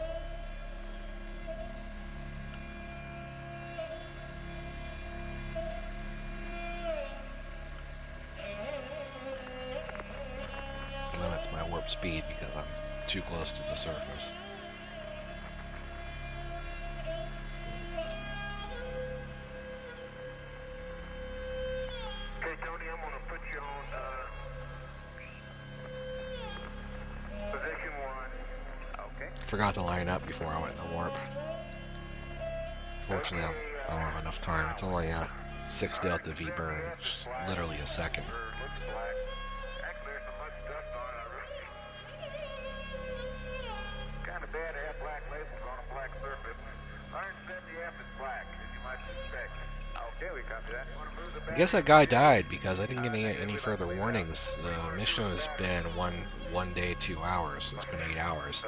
warp speed because I'm too close to the surface. Okay, Tony, I'm gonna put you on position 1. Okay. Forgot to line up before I went in the warp. Fortunately, I don't have enough time. It's only a 6 delta V burn, which is literally a second. Looks black. Actually, there's so much dust on it. Kind of bad to have black labels on a black surface. 170F is black, as you might suspect. Okay, we copy that. I guess that guy died because I didn't get any further warnings. The mission has been one day, 2 hours. It's been 8 hours.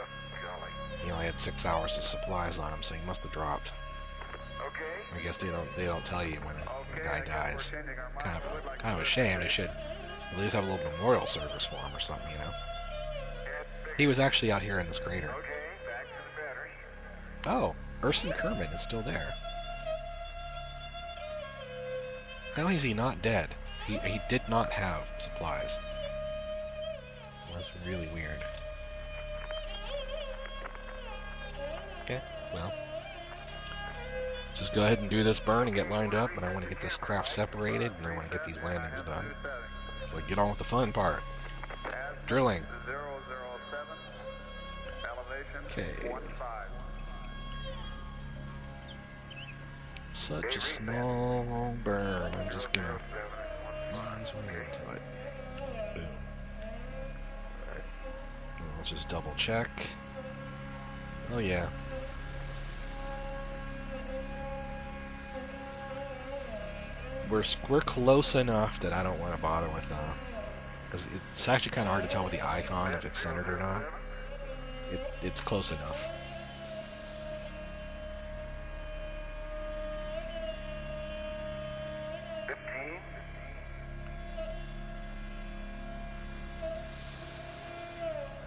He only had 6 hours of supplies on him, so he must have dropped. I guess they don't tell you when the guy dies. Kind of a shame. They should at least have a little memorial service for him or something, you know. He was actually out here in this crater. Oh, Urson Kerman is still there. How is he not dead? He did not have supplies. That's really weird. Okay, well. Just go ahead and do this burn and get lined up, and I want to get this craft separated, and I want to get these landings done. So get on with the fun part. Drilling. Okay. Such a small burn. I'm just gonna lines right into it. Boom. Alright. Let's just double check. Oh yeah. We're close enough that I don't want to bother with because it's actually kind of hard to tell with the icon if it's centered or not. It's close enough.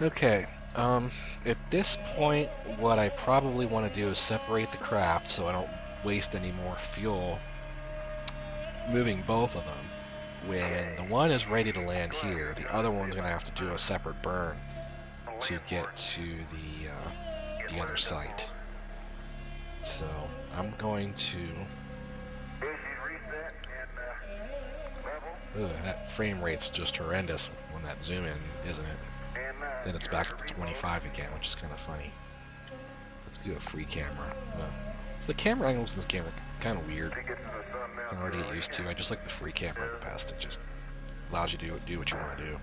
Okay, at this point, what I probably want to do is separate the craft so I don't waste any more fuel moving both of them. When the one is ready to land here, the other one's going to have to do a separate burn to get to the other site. So I'm going to... Ooh, that frame rate's just horrendous when that zoom in, isn't it? Then it's back at the 25 again, which is kind of funny. Let's do a free camera. So the camera angles in this camera are kind of weird. I can already get used to. I just like the free camera the best. It just allows you to do what you want to do.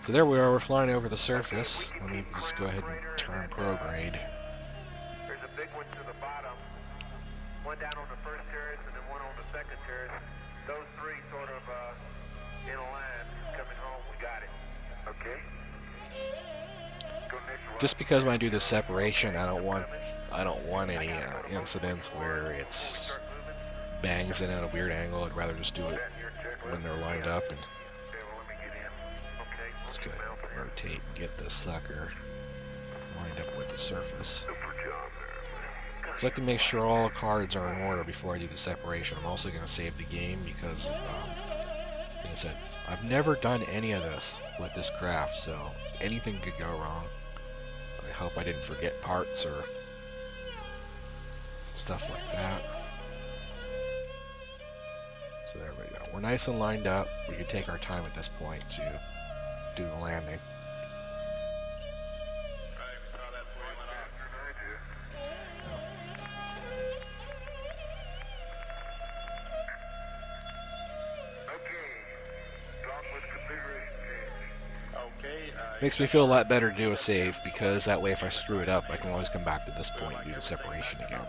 So there we are. We're flying over the surface. Let me just go ahead and turn prograde. There's a big one to the bottom. One down on the first terrace and then one on the second terrace. Those three sort of in a line coming home. We got it. Okay. Just because when I do this separation, I don't want any incidents where it's bangs in at a weird angle. I'd rather just do it when they're lined up. And let's go ahead and rotate and get this sucker lined up with the surface. I'd like to make sure all cards are in order before I do the separation. I'm also going to save the game because, like I said, I've never done any of this with this craft, so anything could go wrong. I hope I didn't forget parts or stuff like that. So there we go. We're nice and lined up. We can take our time at this point to do the landing. Makes me feel a lot better to do a save, because that way if I screw it up, I can always come back to this point and do the separation again.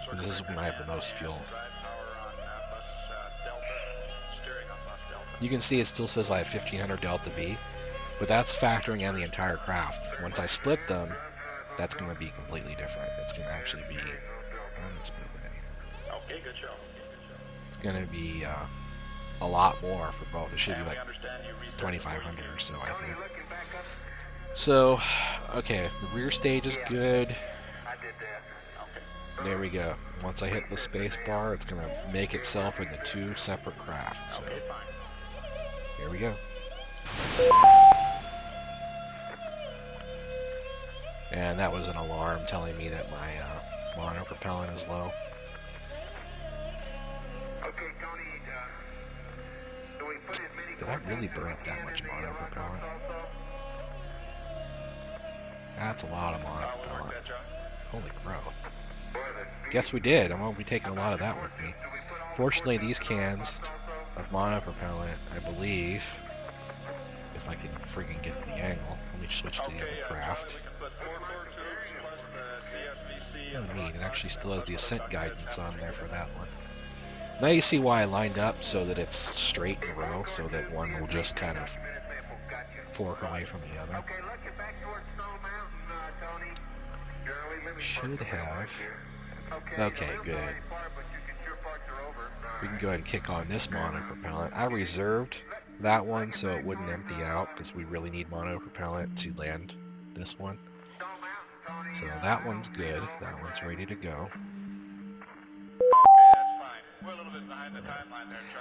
Because this is when I have the most fuel. You can see it still says I have 1500 Delta V, but that's factoring in the entire craft. Once I split them, that's going to be completely different. It's going to actually be... Okay, good show. It's going to be a lot more for both. It should be like 2500 or so, I think. So, okay, the rear stage is good. There we go. Once I hit the space bar, it's going to make itself into two separate crafts. So, here we go. And that was an alarm telling me that my monopropellant is low. Okay, Tony, do we put as many Did I really burn up that much monopropellant? That's a lot of monopropellant. Holy growth. Guess we did. I'm going to be taking a lot of that with me. Fortunately, these cans of monopropellant, I believe, if I can friggin' get the angle. Let me switch to the other craft. Oh, neat. It actually still has the ascent guidance on there for that one. Now you see why I lined up so that it's straight in a row, so that one will just kind of fork away from the other. Should have. Okay, good. We can go ahead and kick on this monopropellant. I reserved that one so it wouldn't empty out, because we really need monopropellant to land this one. So that one's good. That one's ready to go.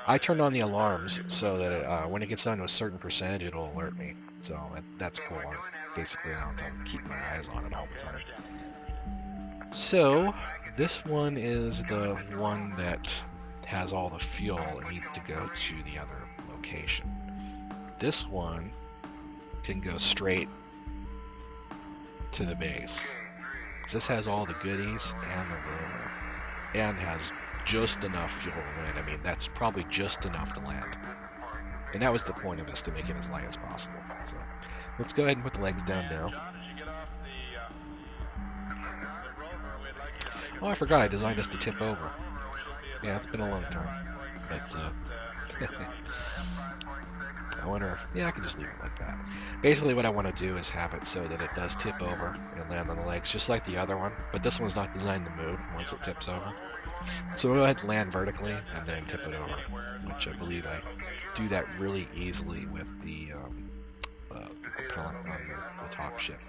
I turned on the alarms so that when it gets down to a certain percentage, it'll alert me. So that's cool. Basically, I don't have to keep my eyes on it all the time. So this one is the one that has all the fuel and needs to go to the other location. This one can go straight to the base. This has all the goodies and the rover, and has just enough fuel to land. I mean, that's probably just enough to land. And that was the point of this, to make it as light as possible. So let's go ahead and put the legs down now. Oh, I forgot I designed this to tip over. Yeah, it's been a long time. But, I wonder if, yeah, I can just leave it like that. Basically what I want to do is have it so that it does tip over and land on the legs, just like the other one. But this one's not designed to move once it tips over. So we'll go ahead and land vertically and then tip it over, which I believe I do that really easily with the propellant on the top ship.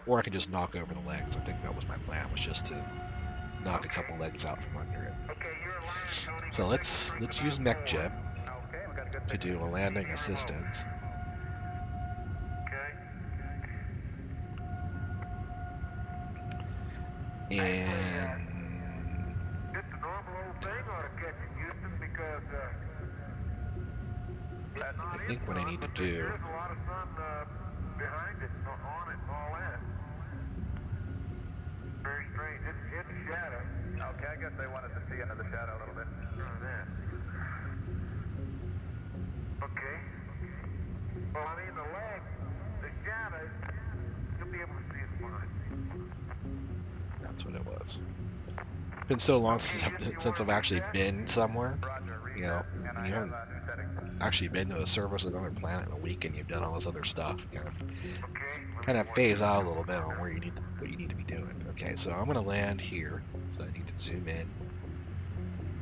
Or I can just knock over the legs. I think that was my plan, was just to knock a couple legs out from under it. So let's use MechJet to do a landing assistance. And I think what I need to do, very strange. It's shadow. Okay, I guess they wanted to see into the shadow a little bit. Okay. Well, I mean, the leg, the shadow, you'll be able to see it fine. that's what it was. It's been so long since I've actually been somewhere, you know, when you haven't actually been to a surface of another planet in a week and you've done all this other stuff, kind of phase out a little bit on where what you need to be doing. Okay, so I'm gonna land here, so I need to zoom in.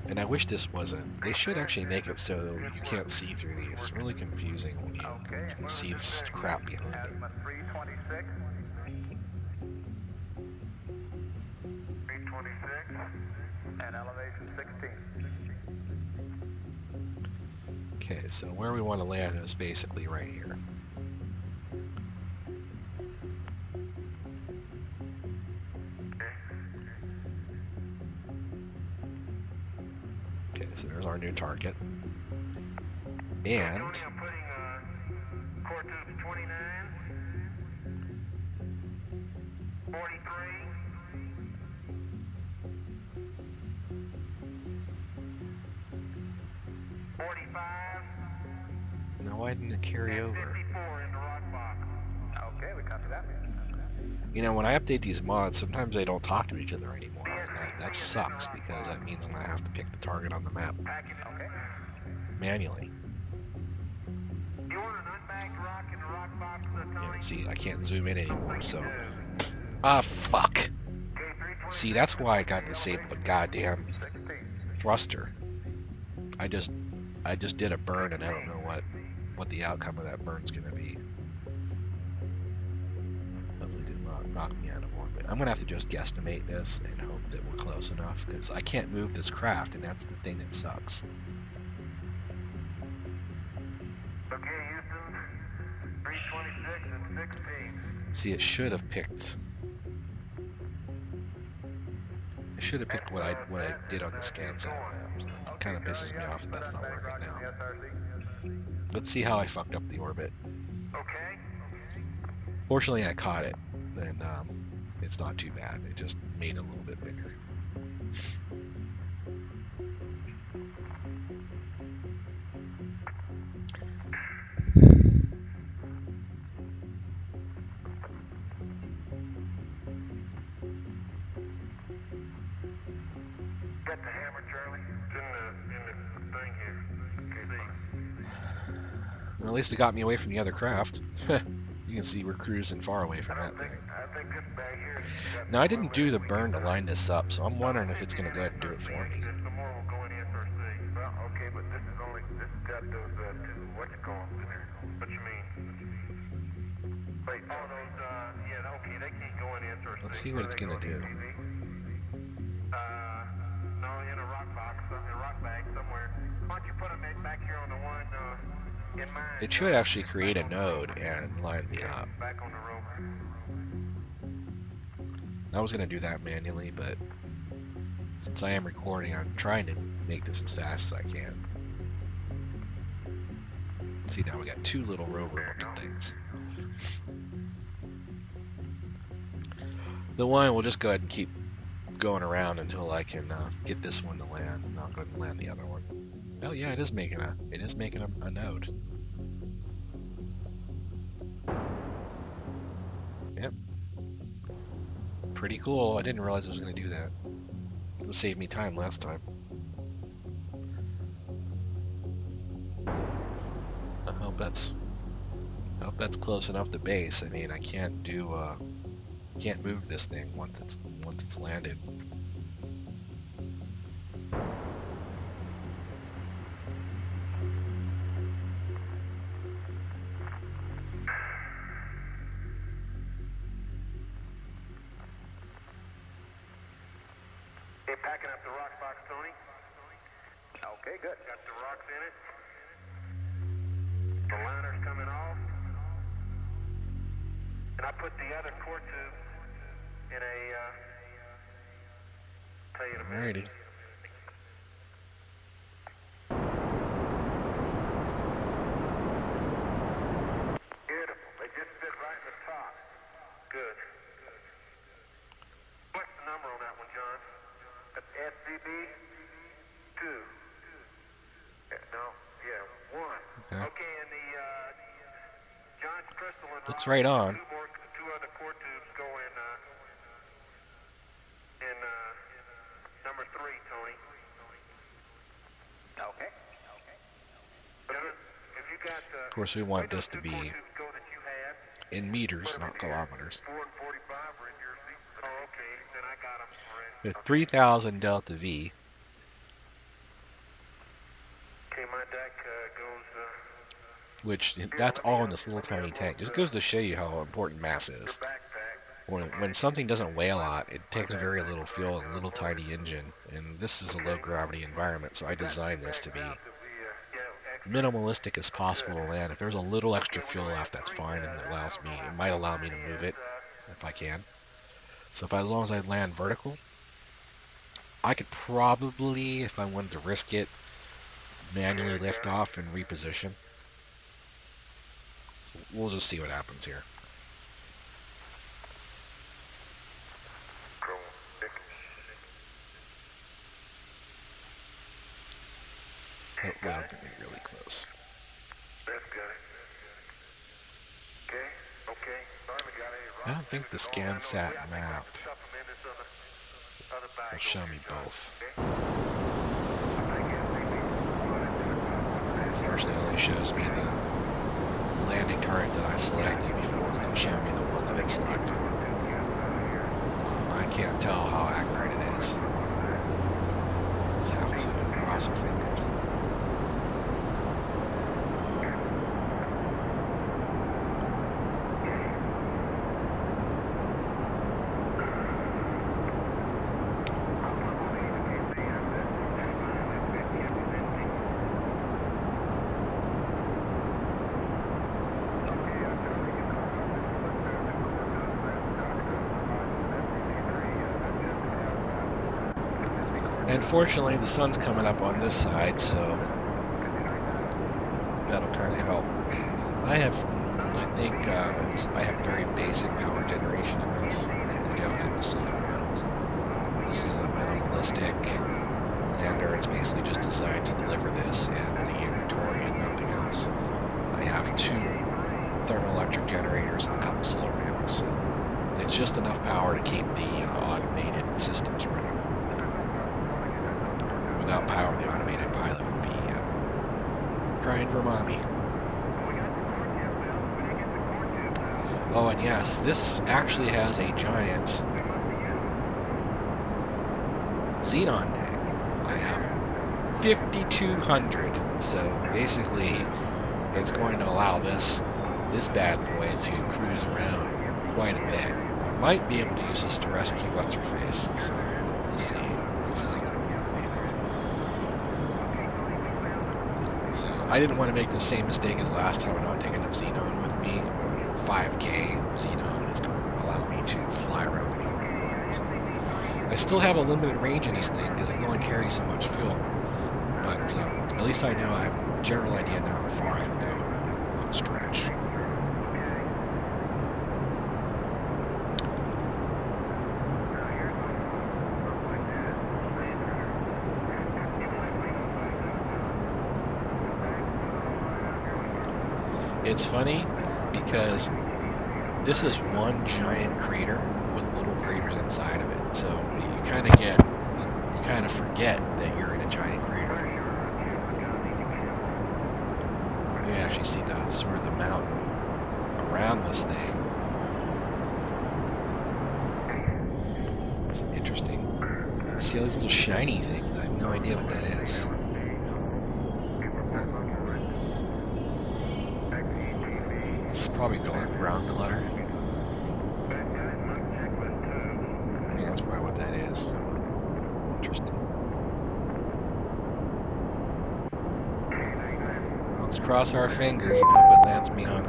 And I wish this wasn't. They should actually make it so you can't see through these. It's really confusing when you can see this crap behind it. 326. 326. And elevation 16. Okay, so where we want to land is basically right here. Okay, so there's our new target. And I'm putting core tubes 29, 43, 45. now why didn't it carry over? 54 in the rock box. Okay, we copy that. You know, when I update these mods, sometimes they don't talk to each other anymore. And that sucks, because that means I'm going to have to pick the target on the map manually. You want an unbagged rock in the rock box, Tony? Yeah, see, I can't zoom in anymore, so... Ah, fuck! See, that's why I got disabled the goddamn thruster. I just did a burn, and I don't know what the outcome of that burn's gonna be. Hopefully it did not knock me out of orbit. I'm gonna have to just guesstimate this and hope that we're close enough, because I can't move this craft, and that's the thing that sucks. Okay, Houston, 326 and 16. See, it should have picked I should have picked what I did on the ScanSat map. It kind of pisses me off that that's not working now. Let's see how I fucked up the orbit. Okay. Fortunately, I caught it, and it's not too bad. It just made it a little bit bigger. Got the hammer, Charlie. It's in the thing here. Well, at least it got me away from the other craft. You can see we're cruising far away from that thing. I think this bag here. Now, I didn't do the burn to line this up, so I'm wondering if it's going to go ahead and do it for me. There's some more going in first thing. Well, okay, but this has got those two, what you call them in there? What you mean? Wait, oh, those, yeah, okay, they keep going in first thing. Let's see what it's going to do. No, in a rock box, in a rock bag somewhere. Why don't you put them back here on the one, in mine? It should actually create a node and line me up. Back on the Rover. I was going to do that manually, but since I am recording, I'm trying to make this as fast as I can. See, now we got two little rover looking things. The one will just go ahead and keep going around until I can get this one to land, and I'll go ahead and land the other one. Oh yeah, it is making a node. Yep. Pretty cool. I didn't realize it was going to do that. It would save me time last time. I hope that's close enough to base. I mean, I can't move this thing once it's landed. Hey, packing up the rock box, Tony. Okay, good. Got the rocks in it. The liner's coming off. And I put the other core tube in a, tell you in a minute. Alrighty. Beautiful. They just fit right in the top. Good. What's the number on that one, John? That's SCB 2. No, yeah, 1. Okay, and the John's crystal and Looks right on. Two other core tubes go in number 3, Tony. Okay. If you got, Of course, we want this to be in meters, not kilometers. 4 and 45 are in your seat. Oh, okay. Then I got them already. The 3,000 delta V. Okay, my deck goes. Which that's all in this little tiny tank. Just goes to show you how important mass is. When something doesn't weigh a lot, it takes very little fuel and a little tiny engine. And this is a low gravity environment, so I designed this to be minimalistic as possible to land. If there's a little extra fuel left, that's fine, and it might allow me to move it if I can. So as long as I land vertical, I could probably, if I wanted to risk it, manually lift off and reposition. So we'll just see what happens here. Hopefully I'm going to be really close. That's good. Okay, okay. I don't think the ScanSat map will show me both. Unfortunately, it only shows me the landing target that I selected before it's not showing me the one that it's selected. So I can't tell how accurate it is. Just have to cross your fingers. Fortunately, the sun's coming up on this side, so that'll kind of help. I have very basic power generation in this. You know, with the solar panels. This is a minimalistic lander. It's basically just designed to deliver this and the inventory and nothing else. I have 2 thermoelectric generators and a couple solar panels, so it's just enough power to keep the automated systems running. Without power, the automated pilot would be crying for mommy. Oh, and yes, this actually has a giant xenon tank. I have 5,200, so basically it's going to allow this bad boy to cruise around quite a bit. I might be able to use this to rescue what's-her-face, so we'll see. So I didn't want to make the same mistake as last time and not take enough xenon with me. 5K xenon is going to allow me to fly around anywhere I want. So I still have a limited range in this thing because it can only carry so much fuel. But at least I know I have a general idea now how far I can go in one stretch. It's funny because this is one giant crater with little craters inside of it. So you kind of forget that you're in a giant crater. You actually see the sort of the mountain around this thing. It's interesting. See all these little shiny things? I have no idea what that is. Probably ground clutter. Yeah, that's probably what that is. Interesting. Let's cross our fingers and hope it lands me on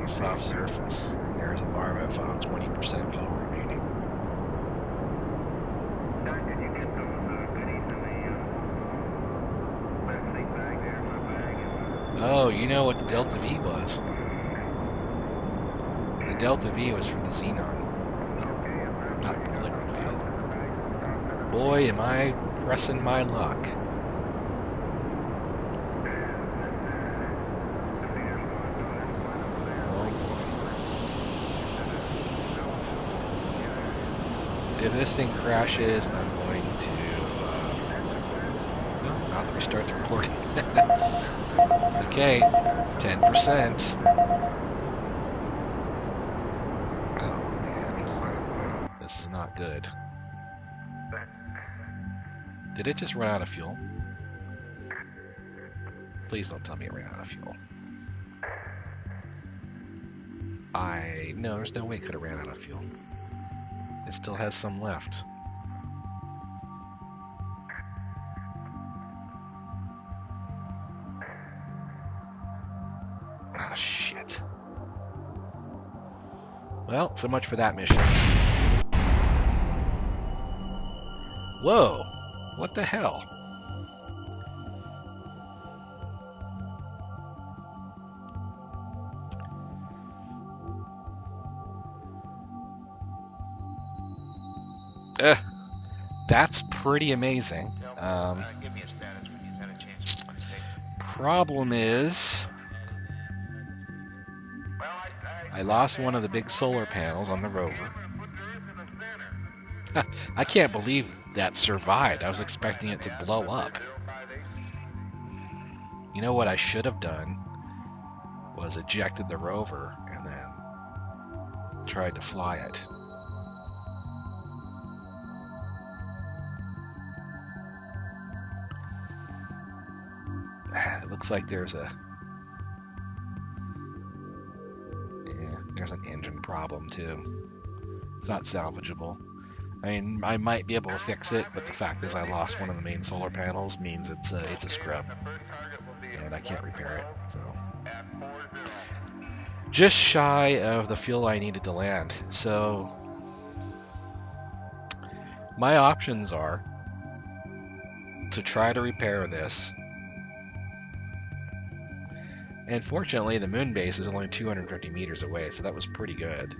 a soft surface. And there's a environment found 20% fuel remaining. Oh, you know what the Delta V was. The Delta V was for the xenon, not for the liquid fuel. Boy, am I pressing my luck. Oh boy. If this thing crashes, I'm going to... no, not to restart the recording. Okay, 10%. Oh man, this is not good. Did it just run out of fuel? Please don't tell me it ran out of fuel. No, there's no way it could have ran out of fuel. It still has some left. Ah, shit. Well, so much for that mission. Whoa! What the hell? That's pretty amazing. Problem is, I lost one of the big solar panels on the Rover. I can't believe that survived. I was expecting it to blow up. You know what I should have done was ejected the Rover and then tried to fly it. It looks like there's an engine problem too. It's not salvageable. I mean, I might be able to fix it, but the fact is I lost one of the main solar panels means it's a scrub, and I can't repair it. So, just shy of the fuel I needed to land. So, my options are to try to repair this. And fortunately, the moon base is only 250 meters away, so that was pretty good.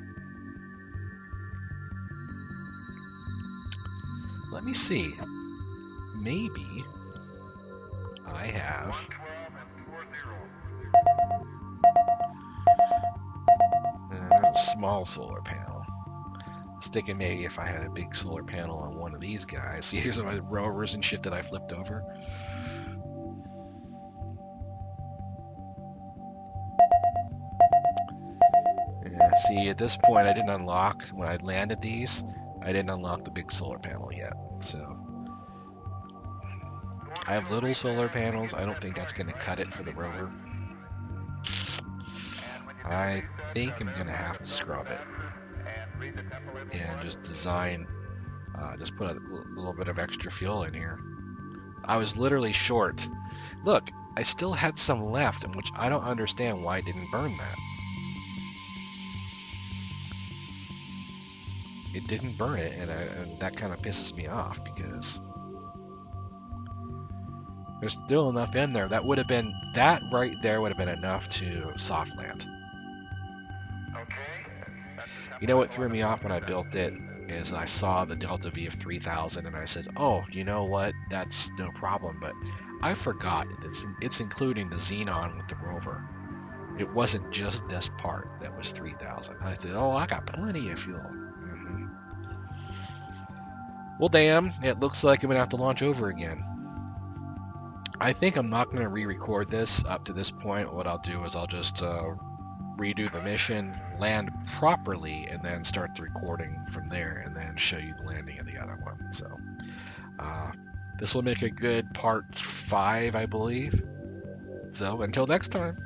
Let me see. Maybe I have... a small solar panel. I was thinking maybe if I had a big solar panel on one of these guys. See, here's my rovers and shit that I flipped over. Yeah, see, at this point I didn't unlock, when I landed these, I didn't unlock the big solar panel yet, so... I have little solar panels. I don't think that's going to cut it for the rover. I think I'm going to have to scrub it and just design, just put a little bit of extra fuel in here. I was literally short. Look, I still had some left, in which I don't understand why I didn't burn that. It didn't burn it, and that kind of pisses me off, because there's still enough in there. That would have been, that right there would have been enough to soft land. You know what threw me off when I built it is I saw the Delta V of 3000 and I said, oh, you know what, that's no problem, but I forgot it's including the Xenon with the rover. It wasn't just this part that was 3000. I said, oh, I got plenty of fuel. Well, damn, it looks like I'm going to have to launch over again. I think I'm not going to re-record this up to this point. What I'll do is I'll just redo the mission, land properly, and then start the recording from there, and then show you the landing of the other one. So this will make a good part 5, I believe. So until next time.